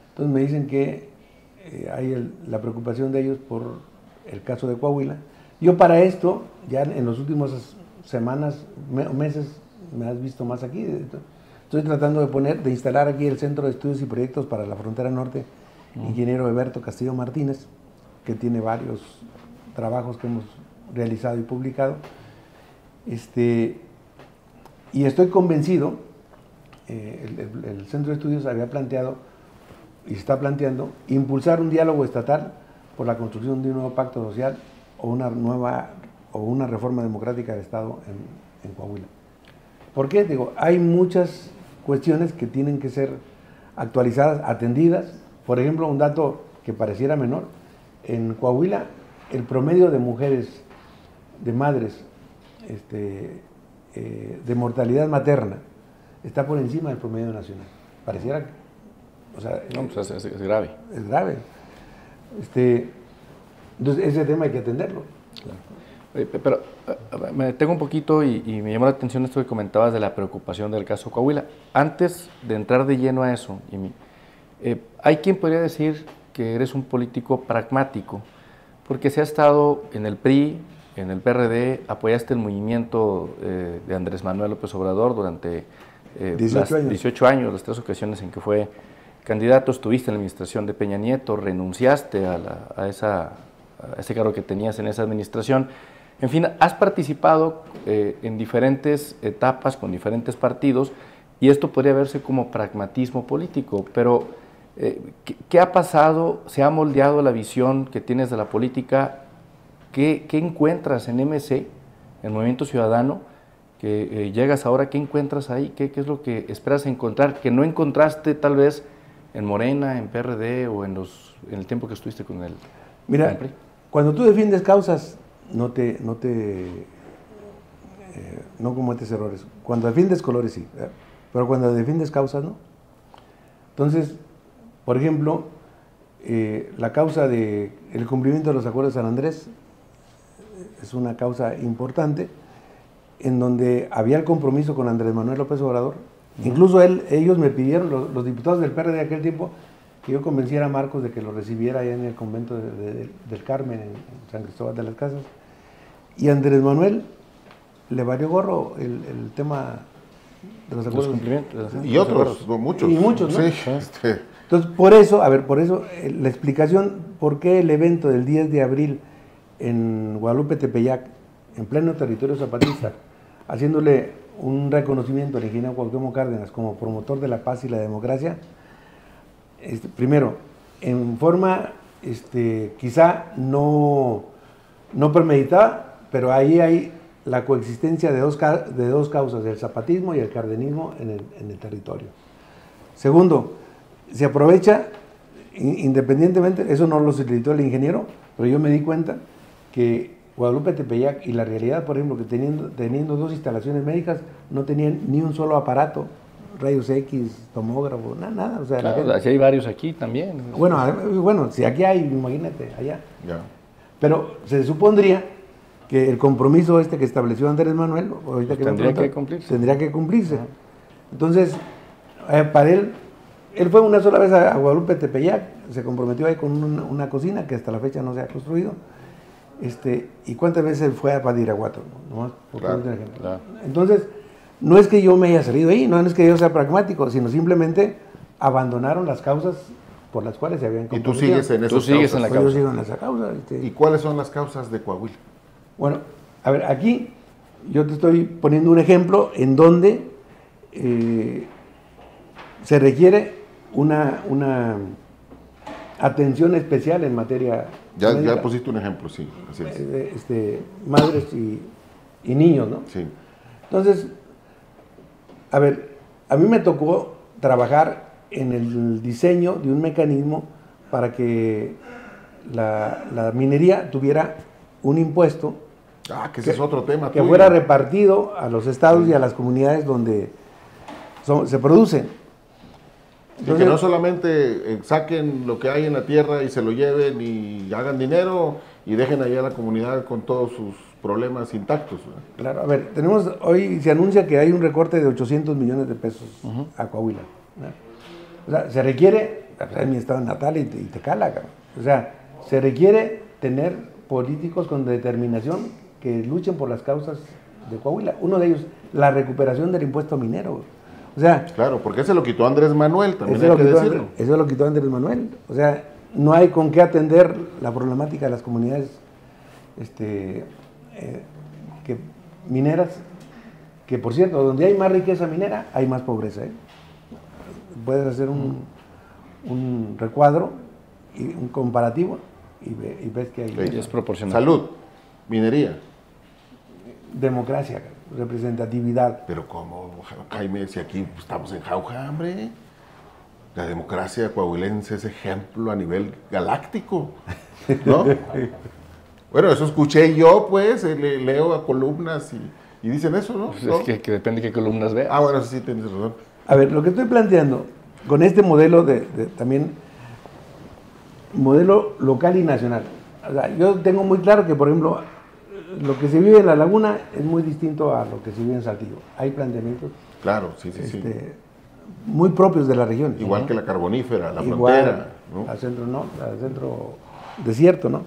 Entonces me dicen que hay la preocupación de ellos por el caso de Coahuila. Yo para esto, ya en los últimos semanas, meses, me has visto más aquí. Estoy tratando de instalar aquí el Centro de Estudios y Proyectos para la Frontera Norte, ingeniero Eberto Castillo Martínez, que tiene varios trabajos que hemos realizado y publicado. Y estoy convencido, el Centro de Estudios había planteado y está planteando impulsar un diálogo estatal por la construcción de un nuevo pacto social o una reforma democrática del Estado en Coahuila. ¿Por qué? Digo, hay muchas cuestiones que tienen que ser actualizadas, atendidas. Por ejemplo, un dato que pareciera menor, en Coahuila el promedio de mujeres, de madres, de mortalidad materna está por encima del promedio nacional. Pareciera, o sea, no, pues es grave. Es grave. Entonces ese tema hay que atenderlo. Claro. Pero me detengo un poquito y me llamó la atención esto que comentabas de la preocupación del caso Coahuila. Antes de entrar de lleno a eso, hay quien podría decir que eres un político pragmático, porque se ha estado en el PRI, en el PRD, apoyaste el movimiento de Andrés Manuel López Obrador durante 18 años, las 3 ocasiones en que fue candidato, estuviste en la administración de Peña Nieto, renunciaste a ese cargo que tenías en esa administración. En fin, has participado en diferentes etapas con diferentes partidos y esto podría verse como pragmatismo político, pero ¿qué ha pasado? ¿Se ha moldeado la visión que tienes de la política? ¿Qué encuentras en MC, en Movimiento Ciudadano, que llegas ahora? ¿Qué encuentras ahí? ¿Qué es lo que esperas encontrar que no encontraste tal vez en Morena, en PRD o en el tiempo que estuviste con él? Mira, cuando tú defiendes causas, no cometes errores. Cuando defiendes colores, sí, ¿verdad? Pero cuando defiendes causas, no. Entonces, por ejemplo, la causa del cumplimiento de los acuerdos de San Andrés es una causa importante, en donde había el compromiso con Andrés Manuel López Obrador. Incluso ellos me pidieron, los diputados del PRD de aquel tiempo, que yo convenciera a Marcos de que lo recibiera allá en el convento del Carmen, en San Cristóbal de las Casas. Y Andrés Manuel le valió gorro el tema de los acuerdos. Y otros, muchos. Y muchos, ¿no? Sí. Entonces, por eso, la explicación por qué el evento del 10 de abril en Guadalupe Tepeyac, en pleno territorio zapatista, haciéndole un reconocimiento al ingeniero Cuauhtémoc Cárdenas como promotor de la paz y la democracia, primero, en forma quizá no premeditada, pero ahí hay la coexistencia de dos causas, el zapatismo y el cardenismo en el territorio. Segundo, se aprovecha independientemente, eso no lo solicitó el ingeniero, pero yo me di cuenta que Guadalupe Tepeyac y la realidad, por ejemplo, que teniendo dos instalaciones médicas, no tenían ni un solo aparato, rayos X, tomógrafo, nada. O sea, claro, aquí hay varios aquí también. Bueno, si aquí hay, imagínate, allá. Ya. Pero se supondría que el compromiso que estableció Andrés Manuel, ahorita que tendría que cumplirse. Entonces, para él fue una sola vez a Guadalupe Tepeyac, se comprometió ahí con una cocina que hasta la fecha no se ha construido. ¿Y cuántas veces fue a Badiraguato? ¿No? Claro. Entonces, no es que yo me haya salido ahí, no es que yo sea pragmático, sino simplemente abandonaron las causas por las cuales se habían comprometido. ¿Y tú sigues en esas causas? En la causa. Yo sigo en esa causa. ¿Y cuáles son las causas de Coahuila? Bueno, a ver, aquí yo te estoy poniendo un ejemplo en donde se requiere una atención especial en materia ya pusiste un ejemplo, sí, así es. Madres y niños, ¿no? Sí. Entonces, a ver, a mí me tocó trabajar en el diseño de un mecanismo para que la minería tuviera un impuesto que ese es otro tema que fuera repartido a los estados y a las comunidades donde se producen. Entonces, que no solamente saquen lo que hay en la tierra y se lo lleven y hagan dinero y dejen allá a la comunidad con todos sus problemas intactos, ¿verdad? Claro, a ver, hoy se anuncia que hay un recorte de 800 millones de pesos a Coahuila, ¿verdad? O sea, se requiere, en mi estado natal y Tecala, o sea, se requiere tener políticos con determinación que luchen por las causas de Coahuila. Uno de ellos, la recuperación del impuesto minero. O sea, claro, porque ese lo quitó Andrés Manuel, también hay que decirlo. Eso lo quitó Andrés Manuel. O sea, no hay con qué atender la problemática de las comunidades mineras, que por cierto, donde hay más riqueza minera, hay más pobreza. Puedes hacer un recuadro y un comparativo y ves que hay... Es proporcional. Salud, minería. Democracia, representatividad. Pero ¿cómo, Jaime, si aquí estamos en jauja, hombre? La democracia coahuilense es ejemplo a nivel galáctico, ¿no? Bueno, eso escuché yo, pues, leo a columnas y dicen eso, ¿no? Pues es que depende de qué columnas veas. Bueno, sí, tienes razón. A ver, lo que estoy planteando con este modelo también, modelo local y nacional. O sea, yo tengo muy claro que, por ejemplo, lo que se vive en La Laguna es muy distinto a lo que se vive en Saltillo. Hay planteamientos. Claro, sí. Muy propios de la región. Igual que la carbonífera, la frontera, ¿no? Al centro desierto, ¿no?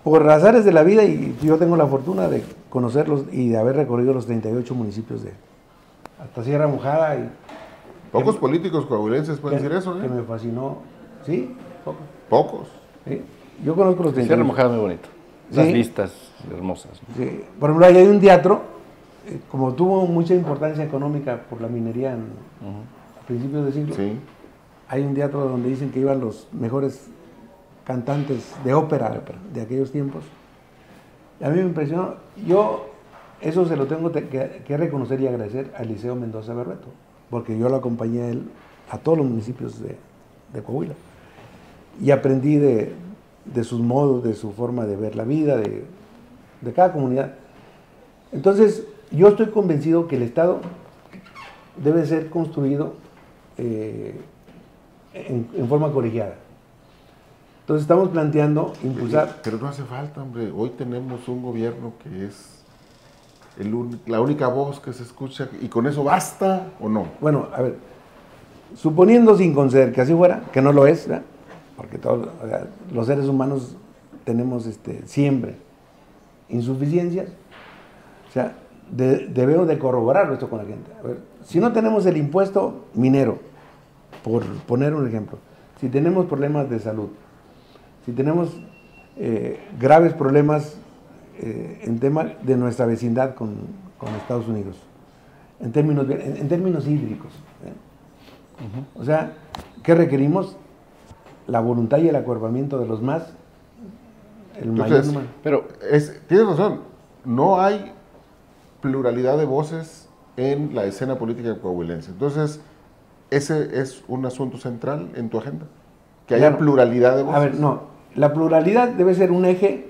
Por razones de la vida, y yo tengo la fortuna de conocerlos y de haber recorrido los 38 municipios hasta Sierra Mojada Pocos políticos coahuilenses pueden decir eso, ¿eh? Que me fascinó. Sí, pocos. Pocos. Sí. Yo conozco los Sierra Mojada muy bonito. Las vistas hermosas, ¿no? Sí. Por ejemplo, ahí hay un teatro, como tuvo mucha importancia económica por la minería a principios del siglo, Sí. hay un teatro donde dicen que iban los mejores cantantes de ópera de aquellos tiempos. Y a mí me impresionó. Yo eso se lo tengo que reconocer y agradecer al Liceo Mendoza Berrueto, porque yo lo acompañé a él a todos los municipios de Coahuila. Y aprendí de sus modos, de su forma de ver la vida, de cada comunidad. Entonces, yo estoy convencido que el Estado debe ser construido en forma colegiada. Entonces, estamos planteando impulsar... Pero no hace falta, hombre. Hoy tenemos un gobierno que es la única voz que se escucha, y con eso basta, ¿o no? Bueno, a ver, suponiendo sin conceder que así fuera, que no lo es, ¿verdad? Porque todos, o sea, los seres humanos tenemos siempre insuficiencias, o sea, debemos de corroborar esto con la gente. A ver, si no tenemos el impuesto minero, por poner un ejemplo, si tenemos problemas de salud, si tenemos graves problemas en tema de nuestra vecindad con Estados Unidos, en términos hídricos, o sea, ¿qué requerimos? La voluntad y el acuerpamiento de los más, el mayor número. Pero tienes razón, no hay pluralidad de voces en la escena política coahuilense. Entonces, ese es un asunto central en tu agenda, que haya pluralidad de voces. A ver, no, la pluralidad debe ser un eje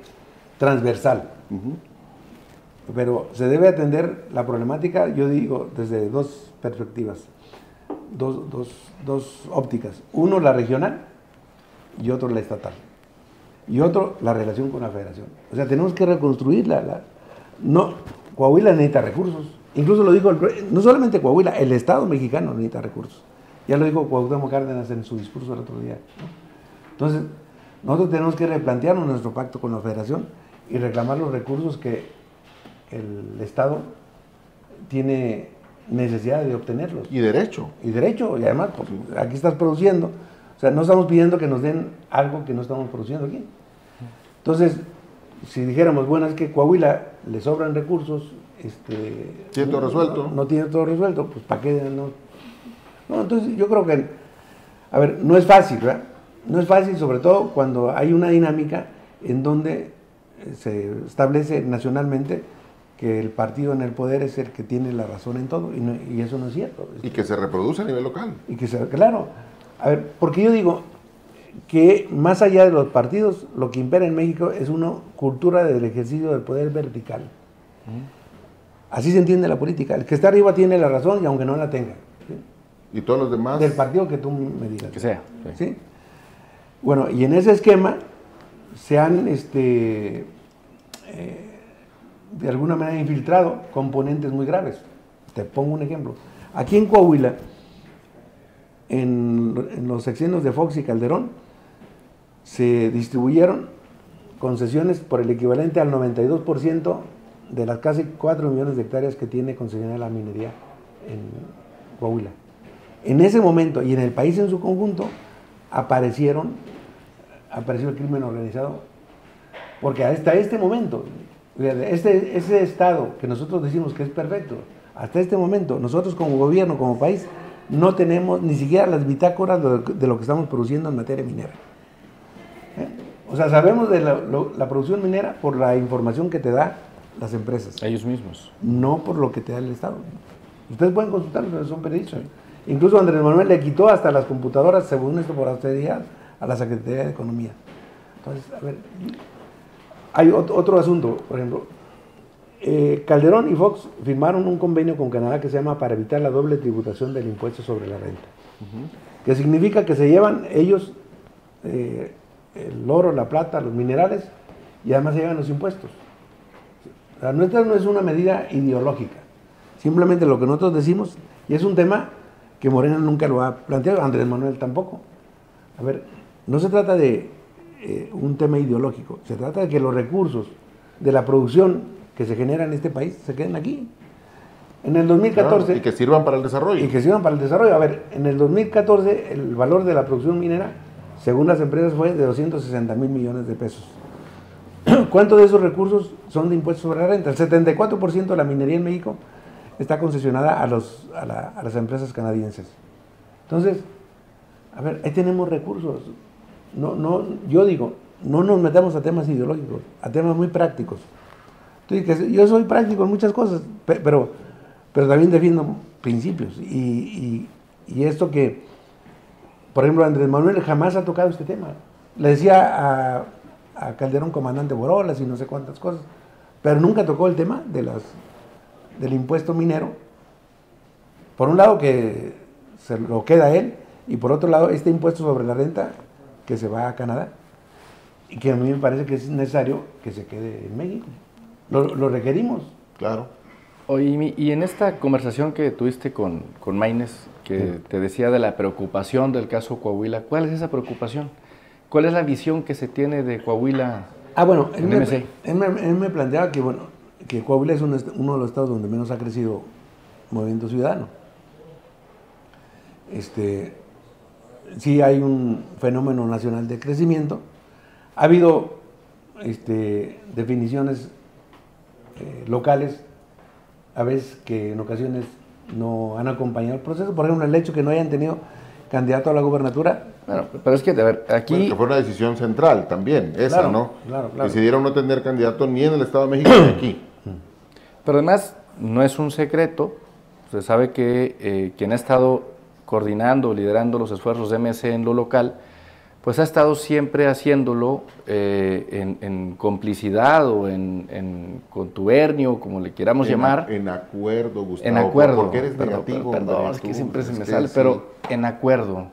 transversal, pero se debe atender la problemática, yo digo, desde dos perspectivas, dos ópticas. Uno, la regional, y otro, la estatal. Y otro, la relación con la federación. O sea, tenemos que reconstruirla. No, Coahuila necesita recursos. Incluso lo dijo, no solamente Coahuila, el Estado mexicano necesita recursos. Ya lo dijo Cuauhtémoc Cárdenas en su discurso el otro día, ¿no? Entonces, nosotros tenemos que replantearnos nuestro pacto con la federación y reclamar los recursos que el Estado tiene necesidad de obtenerlos. Y derecho. Y derecho, y además, pues, aquí estás produciendo. O sea, no estamos pidiendo que nos den algo que no estamos produciendo aquí. Entonces, si dijéramos, bueno, es que Coahuila le sobran recursos, tiene todo resuelto. No tiene todo resuelto, pues ¿para qué no? No, entonces yo creo que, a ver, no es fácil, ¿verdad? No es fácil, sobre todo cuando hay una dinámica en donde se establece nacionalmente que el partido en el poder es el que tiene la razón en todo, y eso no es cierto. Y que se reproduce a nivel local. Y que claro. A ver, porque yo digo que más allá de los partidos, lo que impera en México es una cultura del ejercicio del poder vertical. Así se entiende la política. El que está arriba tiene la razón y aunque no la tenga. ¿Sí? Y todos los demás. Del partido que tú me digas. Que sea. Sí. ¿Sí? Bueno, y en ese esquema se han, de alguna manera, infiltrado componentes muy graves. Te pongo un ejemplo. Aquí en Coahuila, en los sexenios de Fox y Calderón, se distribuyeron concesiones por el equivalente al 92% de las casi 4 millones de hectáreas que tiene concesionada la minería en Coahuila. En ese momento, y en el país en su conjunto, apareció el crimen organizado, porque hasta este momento, ese estado que nosotros decimos que es perfecto, hasta este momento, nosotros como gobierno, como país, no tenemos ni siquiera las bitácoras de lo que estamos produciendo en materia minera. O sea, sabemos de la producción minera por la información que te da las empresas. Ellos mismos. No por lo que te da el Estado. Ustedes pueden consultarlo, pero son periodistas. Incluso Andrés Manuel le quitó hasta las computadoras, según esto, por austeridad, a la Secretaría de Economía. Entonces, a ver, hay otro asunto, por ejemplo. Calderón y Fox firmaron un convenio con Canadá que se llama para evitar la doble tributación del impuesto sobre la renta, que significa que se llevan ellos el oro, la plata, los minerales, y además se llevan los impuestos. La nuestra no es una medida ideológica, simplemente lo que nosotros decimos, y es un tema que Morena nunca lo ha planteado, Andrés Manuel tampoco. A ver, no se trata de un tema ideológico, se trata de que los recursos de la producción que se genera en este país se queden aquí. En el 2014... Claro, y que sirvan para el desarrollo. Y que sirvan para el desarrollo. A ver, en el 2014 el valor de la producción minera, según las empresas, fue de 260,000 millones de pesos. ¿Cuántos de esos recursos son de impuestos sobre la renta? El 74% de la minería en México está concesionada a las empresas canadienses. Entonces, a ver, ahí tenemos recursos. Yo digo, no nos metamos a temas ideológicos, a temas muy prácticos. Yo soy práctico en muchas cosas, pero también defiendo principios. Y esto que, por ejemplo, Andrés Manuel jamás ha tocado este tema. Le decía a Calderón comandante Borolas y no sé cuántas cosas, pero nunca tocó el tema del impuesto minero. Por un lado que se lo queda a él, y por otro lado este impuesto sobre la renta que se va a Canadá, y que a mí me parece que es necesario que se quede en México. Lo requerimos. Claro. Oye, y en esta conversación que tuviste con Maynes, que te decía de la preocupación del caso Coahuila, ¿cuál es esa preocupación? ¿Cuál es la visión que se tiene de Coahuila? Bueno, él me planteaba que Coahuila es uno de los estados donde menos ha crecido Movimiento Ciudadano. Sí hay un fenómeno nacional de crecimiento. Ha habido definiciones locales, a veces que en ocasiones no han acompañado el proceso. Por ejemplo, el hecho que no hayan tenido candidato a la gubernatura. Bueno, pero es que, a ver, aquí... Bueno, que fue una decisión central también, esa, claro, ¿no? Claro. Decidieron no tener candidato ni en el Estado de México ni aquí. Pero además, no es un secreto, se sabe que quien ha estado coordinando, liderando los esfuerzos de MC en lo local, pues ha estado siempre haciéndolo en complicidad o en contubernio, como le queramos llamar. En acuerdo, Gustavo. En acuerdo. Porque eres negativo. Perdón, es que siempre se me sale, pero en acuerdo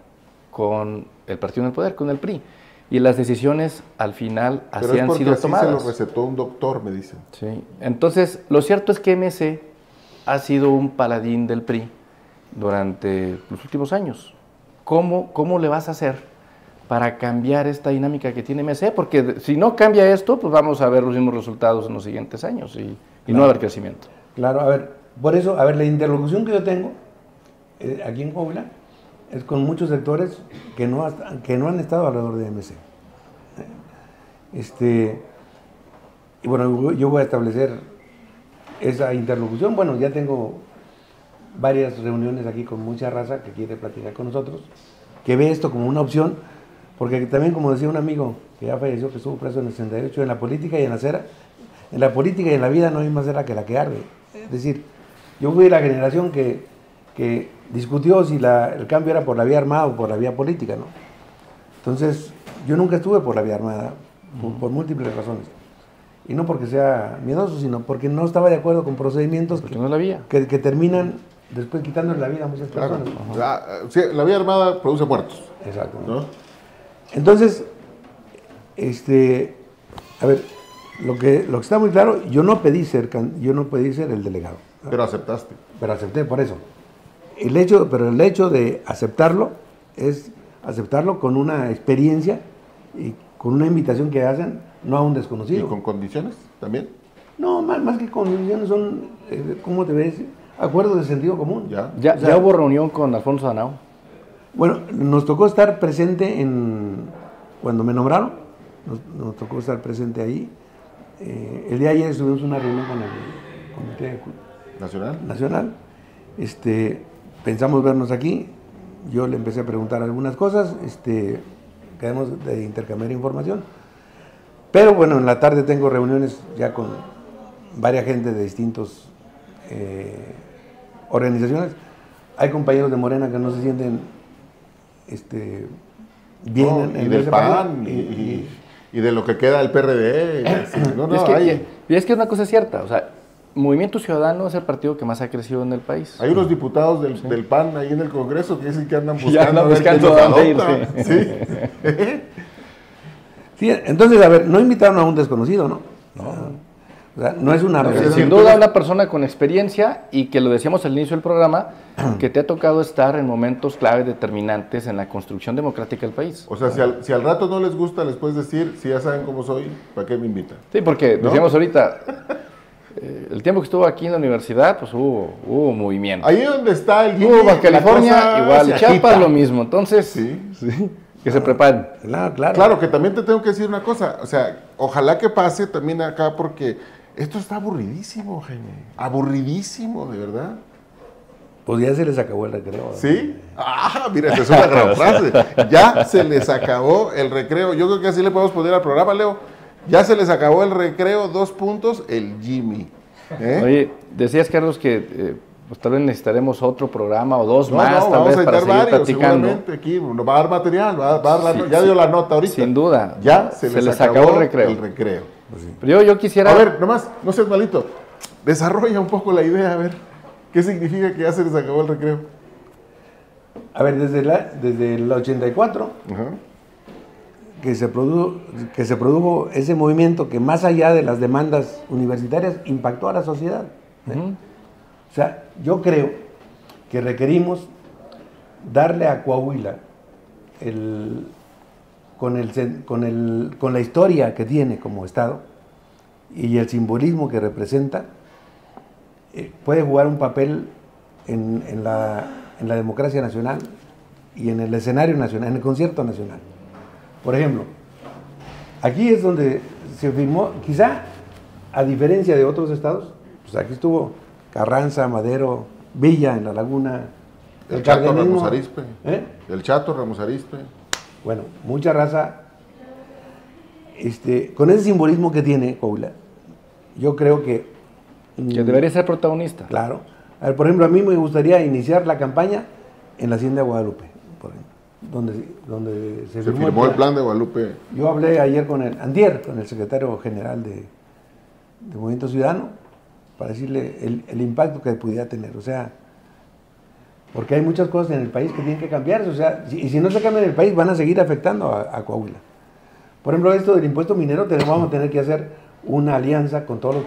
con el partido en el poder, con el PRI. Y las decisiones al final así han sido tomadas. Se lo recetó un doctor, me dicen. Sí. Entonces, lo cierto es que MC ha sido un paladín del PRI durante los últimos años. ¿Cómo le vas a hacer para cambiar esta dinámica que tiene MC? Porque si no cambia esto, pues vamos a ver los mismos resultados en los siguientes años y no va a haber crecimiento. Claro, a ver, por eso, la interlocución que yo tengo aquí en Coahuila es con muchos sectores que no han estado alrededor de MC. Y bueno, yo voy a establecer esa interlocución. Bueno, ya tengo varias reuniones aquí con mucha raza que quiere platicar con nosotros, que ve esto como una opción, porque también, como decía un amigo que ya falleció, que estuvo preso en el 68, en la política y en la cera, en la política y en la vida no hay más cera que la que arde. Es decir, yo fui de la generación que discutió si el cambio era por la vía armada o por la vía política, ¿no? Entonces, yo nunca estuve por la vía armada, por múltiples razones. Y no porque sea miedoso, sino porque no estaba de acuerdo con procedimientos que terminan después quitándole la vida a muchas personas. Sí, la vía armada produce muertos. Exacto. ¿No? Entonces, a ver, lo que está muy claro, yo no pedí ser el delegado, ¿no? Pero aceptaste. Pero acepté por eso. El hecho de aceptarlo es aceptarlo con una experiencia y con una invitación que hacen, no a un desconocido. ¿Y con condiciones también? No, más que condiciones son, ¿cómo te ves? Acuerdos de sentido común. ¿Ya hubo reunión con Alfonso Danao? Bueno, nos tocó estar presente cuando me nombraron, nos tocó estar presente ahí. El día de ayer tuvimos una reunión con el Comité Nacional. Pensamos vernos aquí, yo le empecé a preguntar algunas cosas, quedamos de intercambiar información. Pero bueno, en la tarde tengo reuniones ya con varias gente de distintos organizaciones. Hay compañeros de Morena que no se sienten bien y del PAN y de lo que queda del PRD. Y es que una cosa es cierta, o sea, Movimiento Ciudadano es el partido que más ha crecido en el país. Hay unos diputados del PAN ahí en el Congreso que dicen que andan buscando dónde irse. Sí, entonces, a ver, no invitaron a un desconocido, ¿no? O sea, no es una... Sin duda una persona con experiencia y que lo decíamos al inicio del programa, que te ha tocado estar en momentos clave determinantes en la construcción democrática del país. O sea, si al rato no les gusta, les puedes decir, si ya saben cómo soy, ¿para qué me invitan? Sí, porque decíamos ahorita, el tiempo que estuvo aquí en la universidad, pues hubo movimiento. Ahí donde está el Hubo Baja California, igual, Chiapas lo mismo. Entonces, sí. Que se preparen. Claro, que también te tengo que decir una cosa. O sea, ojalá que pase también acá porque esto está aburridísimo, Jaime. Aburridísimo, de verdad. Pues ya se les acabó el recreo. ¿Sí? Mira, esa es una gran frase. Ya se les acabó el recreo. Yo creo que así le podemos poner al programa, Leo. Ya se les acabó el recreo, 2 puntos, el Jimmy. Oye, decías, Carlos, que pues tal vez necesitaremos otro programa o dos más, tal vez, para seguir platicando. Seguramente aquí va a dar material, va a dar ya dio la nota ahorita. Sin duda. Ya se les acabó el recreo. Pues sí. Pero yo quisiera... A ver, nomás, no seas malito. Desarrolla un poco la idea, a ver. ¿Qué significa que ya se les acabó el recreo? A ver, desde el 84, que se produjo ese movimiento que más allá de las demandas universitarias impactó a la sociedad. O sea, yo creo que requerimos darle a Coahuila, con la historia que tiene como Estado y el simbolismo que representa, puede jugar un papel en la democracia nacional y en el escenario nacional, en el concierto nacional. Por ejemplo, aquí es donde se firmó, quizá a diferencia de otros estados, pues aquí estuvo Carranza, Madero, Villa en La Laguna, el Chato Ramos Arizpe. El Chato Ramos Arizpe. Bueno, mucha raza. Con ese simbolismo que tiene Coahuila, yo creo que debería ser protagonista. Claro. A ver, por ejemplo, a mí me gustaría iniciar la campaña en la Hacienda de Guadalupe, por ejemplo, donde se firmó el plan de Guadalupe. Yo hablé ayer con el secretario general de Movimiento Ciudadano, para decirle el impacto que pudiera tener. O sea, porque hay muchas cosas en el país que tienen que cambiarse. O sea, y si no se cambian en el país, van a seguir afectando a Coahuila. Por ejemplo, esto del impuesto minero, vamos a tener que hacer una alianza con todos los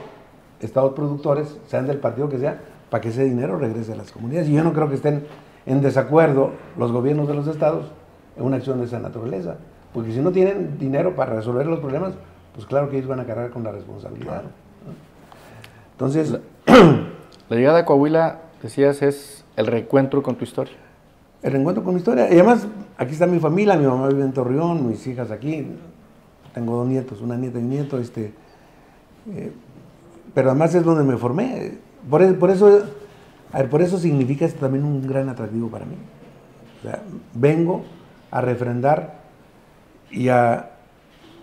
estados productores, sean del partido que sea, para que ese dinero regrese a las comunidades. Y yo no creo que estén en desacuerdo los gobiernos de los estados en una acción de esa naturaleza. Porque si no tienen dinero para resolver los problemas, pues claro que ellos van a cargar con la responsabilidad. Claro. Entonces, la llegada a Coahuila, decías, es el reencuentro con tu historia. El reencuentro con mi historia. Y además, aquí está mi familia, mi mamá vive en Torreón, mis hijas aquí. Tengo 2 nietos, una nieta y un nieto. Pero además es donde me formé. Por eso significa esto también un gran atractivo para mí. O sea, vengo a refrendar y a,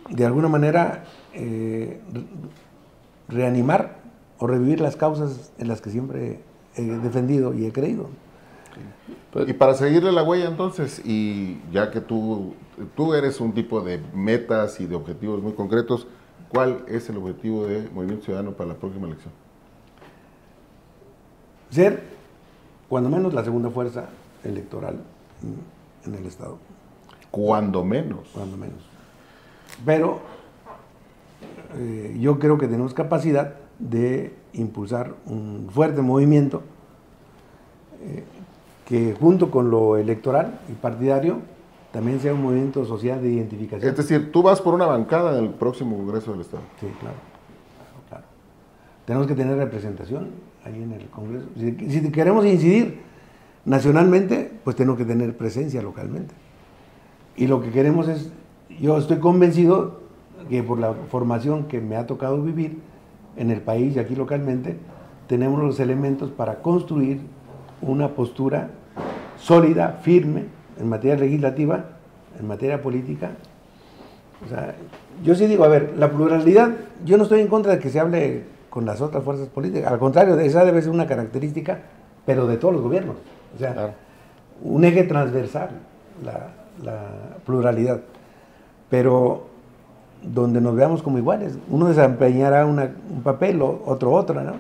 de alguna manera, reanimar o revivir las causas en las que siempre he defendido y he creído. Y para seguirle la huella entonces, y ya que tú eres un tipo de metas y de objetivos muy concretos, ¿cuál es el objetivo de Movimiento Ciudadano para la próxima elección? Ser, cuando menos, la segunda fuerza electoral en el Estado. Cuando menos. Cuando menos. Pero yo creo que tenemos capacidad de impulsar un fuerte movimiento que junto con lo electoral y partidario también sea un movimiento social de identificación. Es decir, tú vas por una bancada en el próximo Congreso del Estado. Sí, claro. Tenemos que tener representación ahí en el Congreso. Si queremos incidir nacionalmente, pues tenemos que tener presencia localmente. Y lo que queremos es, yo estoy convencido que por la formación que me ha tocado vivir en el país y aquí localmente, tenemos los elementos para construir una postura sólida, firme, en materia legislativa, en materia política. O sea, yo sí digo, a ver, la pluralidad, yo no estoy en contra de que se hable con las otras fuerzas políticas, al contrario, esa debe ser una característica, pero de todos los gobiernos. O sea, claro, un eje transversal, la pluralidad. Pero donde nos veamos como iguales. Uno desempeñará un papel, otro, ¿no?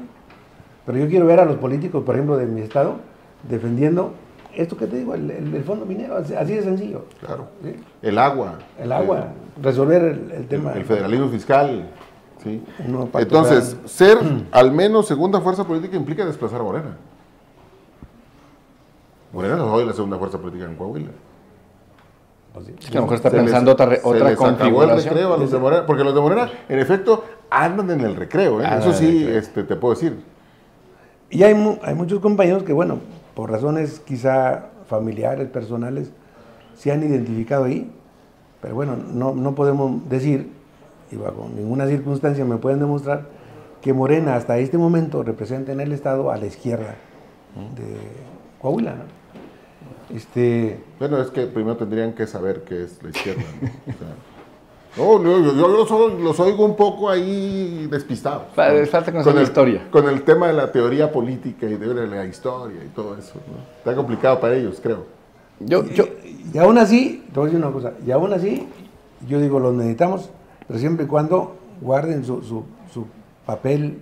Pero yo quiero ver a los políticos, por ejemplo, de mi estado, defendiendo esto que te digo, el fondo minero, así de sencillo. Claro. ¿Sí? El agua. Resolver el tema. El federalismo fiscal. ¿Sí? Entonces, ser al menos segunda fuerza política implica desplazar a Morena. Morena es hoy la segunda fuerza política en Coahuila. Es que a lo mejor está pensando otra configuración. A los de Morena, porque los de Morena, en efecto, Andan en el recreo, ¿eh? Eso sí, te puedo decir. Y hay muchos compañeros que, bueno, por razones quizá familiares, personales, se han identificado ahí, pero bueno, no podemos decir, y bajo ninguna circunstancia me pueden demostrar, que Morena hasta este momento representa en el Estado a la izquierda de Coahuila, ¿no? Bueno, es que primero tendrían que saber qué es la izquierda, ¿no? O sea, yo los oigo un poco ahí despistados. Falta conocer la historia. Con el tema de la teoría política y de la historia y todo eso, ¿no? Está complicado para ellos, creo. Y aún así, te voy a decir una cosa, y aún así, yo digo, los necesitamos, pero siempre y cuando guarden su papel.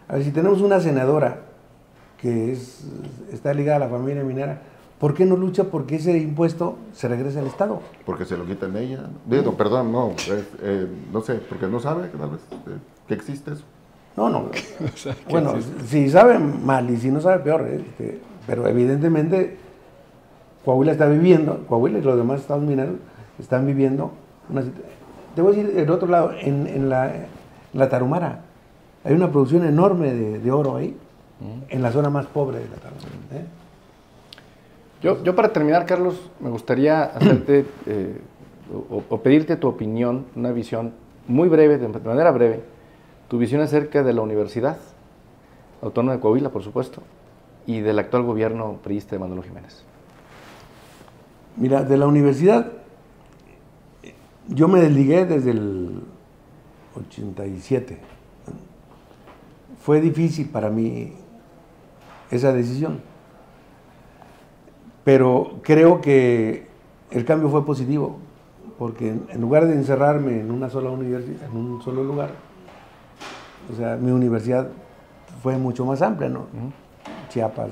A ver, si tenemos una senadora que está ligada a la familia minera, ¿por qué no lucha porque ese impuesto se regrese al Estado? Porque se lo quitan ella. Digo, perdón, no sé, porque no sabe tal vez que existe eso. No. O sea, bueno, si sabe mal y si no sabe peor, pero evidentemente Coahuila y los demás estados mineros están viviendo una situación. Te voy a decir, del otro lado, en la Tarahumara, hay una producción enorme de oro ahí, en la zona más pobre de la Tarahumara. Yo para terminar, Carlos, me gustaría hacerte o pedirte tu opinión, una visión muy breve, de manera breve, tu visión acerca de la Universidad Autónoma de Coahuila, por supuesto, y del actual gobierno priista de Manolo Jiménez. Mira, de la universidad, yo me desligué desde el 87. Fue difícil para mí esa decisión, pero creo que el cambio fue positivo, porque en lugar de encerrarme en una sola universidad, en un solo lugar, o sea, mi universidad fue mucho más amplia, ¿no? Chiapas,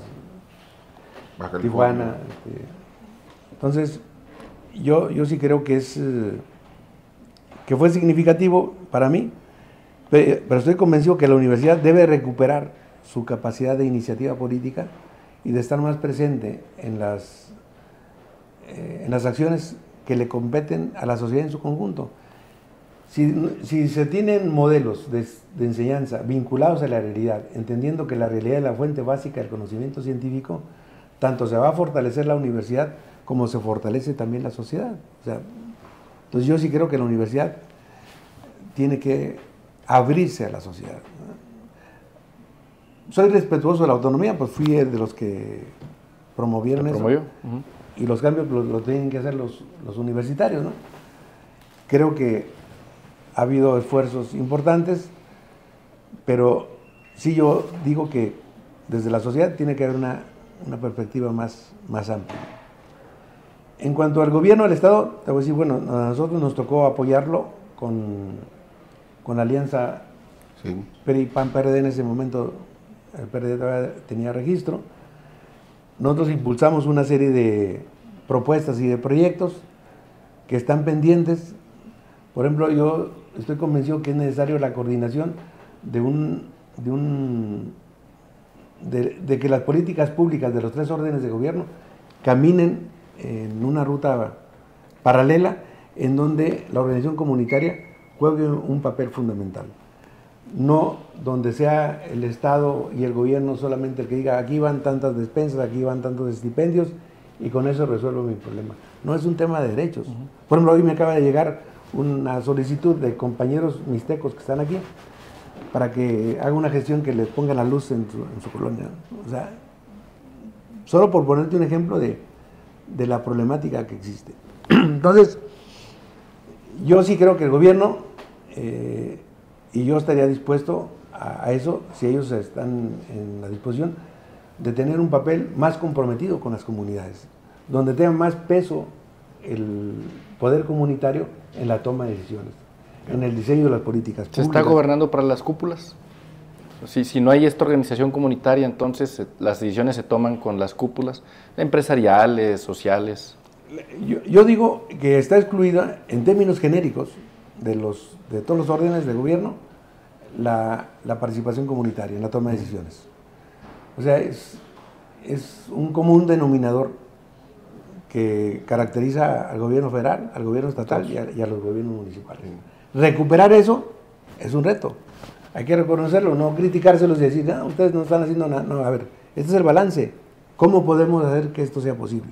Tijuana. Entonces, yo sí creo que que fue significativo para mí, pero estoy convencido que la universidad debe recuperar su capacidad de iniciativa política y de estar más presente en las acciones que le competen a la sociedad en su conjunto. Si se tienen modelos de enseñanza vinculados a la realidad, entendiendo que la realidad es la fuente básica del conocimiento científico, tanto se va a fortalecer la universidad como se fortalece también la sociedad. O sea, entonces yo sí creo que la universidad tiene que abrirse a la sociedad. Soy respetuoso de la autonomía, pues fui de los que promovieron eso. Y los cambios los tienen que hacer los universitarios, ¿no? Creo que ha habido esfuerzos importantes, pero sí yo digo que desde la sociedad tiene que haber una perspectiva más amplia. En cuanto al gobierno del Estado, te voy a decir, bueno, a nosotros nos tocó apoyarlo con la alianza PRI, PAN, PRD. En ese momento el PRD todavía tenía registro. Nosotros impulsamos una serie de propuestas y de proyectos que están pendientes. Por ejemplo, yo estoy convencido que es necesario la coordinación de que las políticas públicas de los tres órdenes de gobierno caminen en una ruta paralela en donde la organización comunitaria juegue un papel fundamental. No donde sea el Estado y el gobierno solamente el que diga aquí van tantas despensas, aquí van tantos estipendios y con eso resuelvo mi problema. No es un tema de derechos. Por ejemplo, hoy me acaba de llegar una solicitud de compañeros mixtecos que están aquí para que haga una gestión que les ponga la luz en su colonia. O sea, solo por ponerte un ejemplo de la problemática que existe. Entonces, yo sí creo que el gobierno, y yo estaría dispuesto a eso, si ellos están en la disposición, de tener un papel más comprometido con las comunidades, donde tenga más peso el poder comunitario en la toma de decisiones, en el diseño de las políticas públicas. ¿Se está gobernando para las cúpulas? Si no hay esta organización comunitaria, entonces las decisiones se toman con las cúpulas empresariales, sociales. Yo digo que está excluida en términos genéricos de todos los órdenes de gobierno la participación comunitaria en la toma de decisiones. O sea, es un común denominador que caracteriza al gobierno federal, al gobierno estatal y a los gobiernos municipales. Recuperar eso es un reto. Hay que reconocerlo, no criticárselos y decir, no, ustedes no están haciendo nada. No, a ver, este es el balance. ¿Cómo podemos hacer que esto sea posible?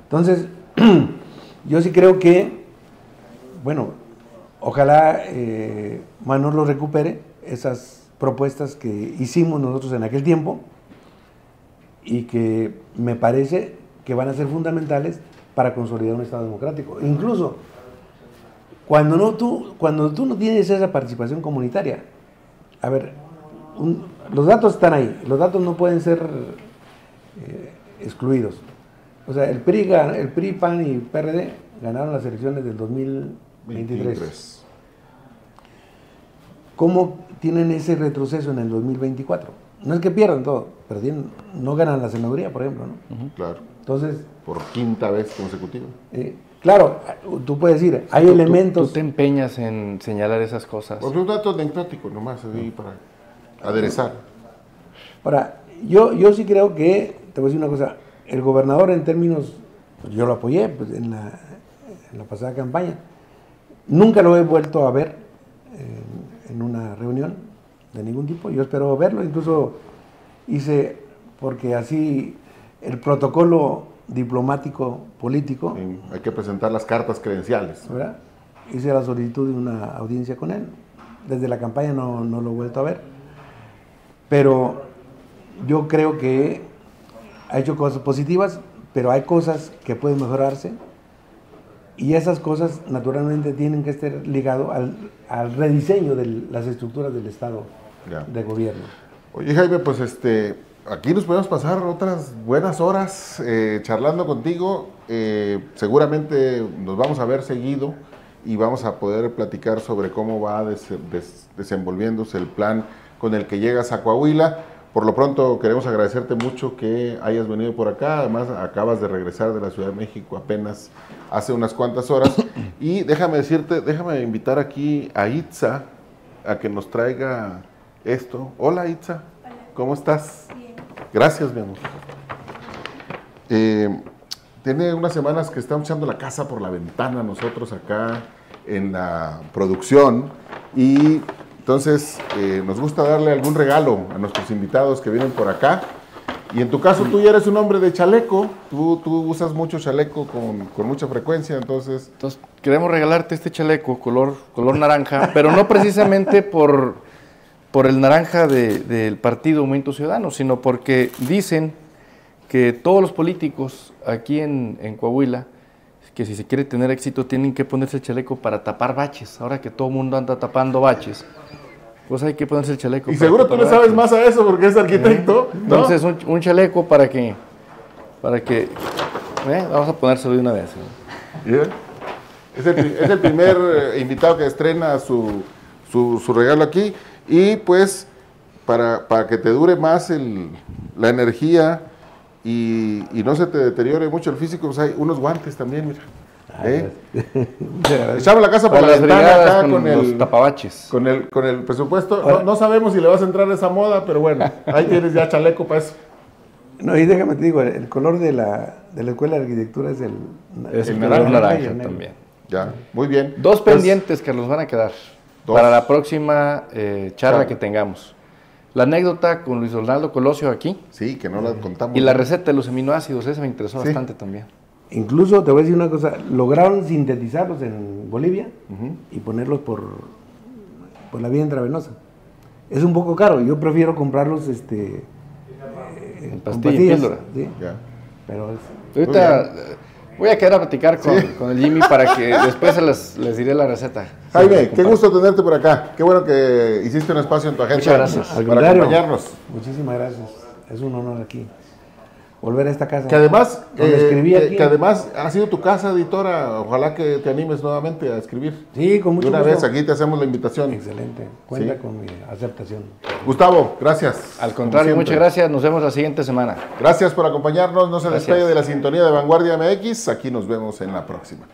Entonces, yo sí creo que, bueno, ojalá Manolo recupere esas propuestas que hicimos nosotros en aquel tiempo y que me parece que van a ser fundamentales para consolidar un Estado democrático. Incluso, cuando tú no tienes esa participación comunitaria, a ver, los datos están ahí, los datos no pueden ser excluidos. O sea, el PRI, PAN y PRD ganaron las elecciones del 2023. ¿Cómo tienen ese retroceso en el 2024? No es que pierdan todo, pero no ganan la senaduría, por ejemplo, ¿no? Claro. Entonces, por quinta vez consecutiva. Claro, tú puedes decir, hay elementos... Tú te empeñas en señalar esas cosas. Por un dato anecdótico nomás, ahí para aderezar. Ahora, yo sí creo que, te voy a decir una cosa, el gobernador en términos, pues yo lo apoyé pues, en la pasada campaña, nunca lo he vuelto a ver en una reunión de ningún tipo, yo espero verlo, incluso hice, porque así el protocolo diplomático político. Sí, hay que presentar las cartas credenciales. ¿Verdad? Hice la solicitud de una audiencia con él. Desde la campaña no lo he vuelto a ver. Pero yo creo que ha hecho cosas positivas, pero hay cosas que pueden mejorarse. Y esas cosas naturalmente tienen que estar ligadas al rediseño de las estructuras del Estado de gobierno. Oye, Jaime, pues aquí nos podemos pasar otras buenas horas charlando contigo. Seguramente nos vamos a ver seguido y vamos a poder platicar sobre cómo va desenvolviéndose el plan con el que llegas a Coahuila. Por lo pronto queremos agradecerte mucho que hayas venido por acá. Además, acabas de regresar de la Ciudad de México apenas hace unas cuantas horas. Y déjame invitar aquí a Itza a que nos traiga esto. Hola, Itza. Hola. ¿Cómo estás? Bien. Gracias, mi amor. Tiene unas semanas que estamos echando la casa por la ventana nosotros acá en la producción y entonces nos gusta darle algún regalo a nuestros invitados que vienen por acá. Y en tu caso tú ya eres un hombre de chaleco, tú usas mucho chaleco con mucha frecuencia, entonces queremos regalarte este chaleco color naranja, pero no precisamente por el naranja del Partido Movimiento Ciudadano, sino porque dicen que todos los políticos aquí en Coahuila, que si se quiere tener éxito tienen que ponerse el chaleco para tapar baches. Ahora que todo el mundo anda tapando baches, pues hay que ponerse el chaleco. Y seguro tú le sabes más a eso porque es arquitecto, ¿no? Entonces un chaleco para que vamos a ponérselo de una vez. Yeah. Es el primer invitado que estrena su regalo aquí. Y pues, para que te dure más la energía y no se te deteriore mucho el físico, pues hay unos guantes también, mira. Echamos la casa por la ventana acá con los tapabaches. Con el presupuesto. No sabemos si le vas a entrar a esa moda, pero bueno, ahí tienes ya chaleco para eso. No, y déjame te digo, el color de la Escuela de Arquitectura es el naranja también. Ya, muy bien. Dos pendientes que nos van a quedar. Para la próxima charla que tengamos. La anécdota con Luis Donaldo Colosio aquí. Sí, que no la contamos. Y la receta de los aminoácidos, esa me interesó bastante también. Incluso, te voy a decir una cosa, lograron sintetizarlos en Bolivia y ponerlos por la vía intravenosa. Es un poco caro, yo prefiero comprarlos en pastillas, ¿sí? Pero ahorita voy a quedar a platicar con el Jimmy para que después les diré la receta. Jaime, qué gusto tenerte por acá. Qué bueno que hiciste un espacio en tu agenda. Muchas gracias. Para acompañarnos. Muchísimas gracias. Es un honor aquí. Volver a esta casa. Que además, que además ha sido tu casa, editora. Ojalá que te animes nuevamente a escribir. Sí, con mucho gusto. De una vez, aquí te hacemos la invitación. Excelente. Cuenta con mi aceptación. Gustavo, gracias. Al contrario, muchas gracias. Nos vemos la siguiente semana. Gracias por acompañarnos. No se despegue de la sintonía de Vanguardia MX. Aquí nos vemos en la próxima.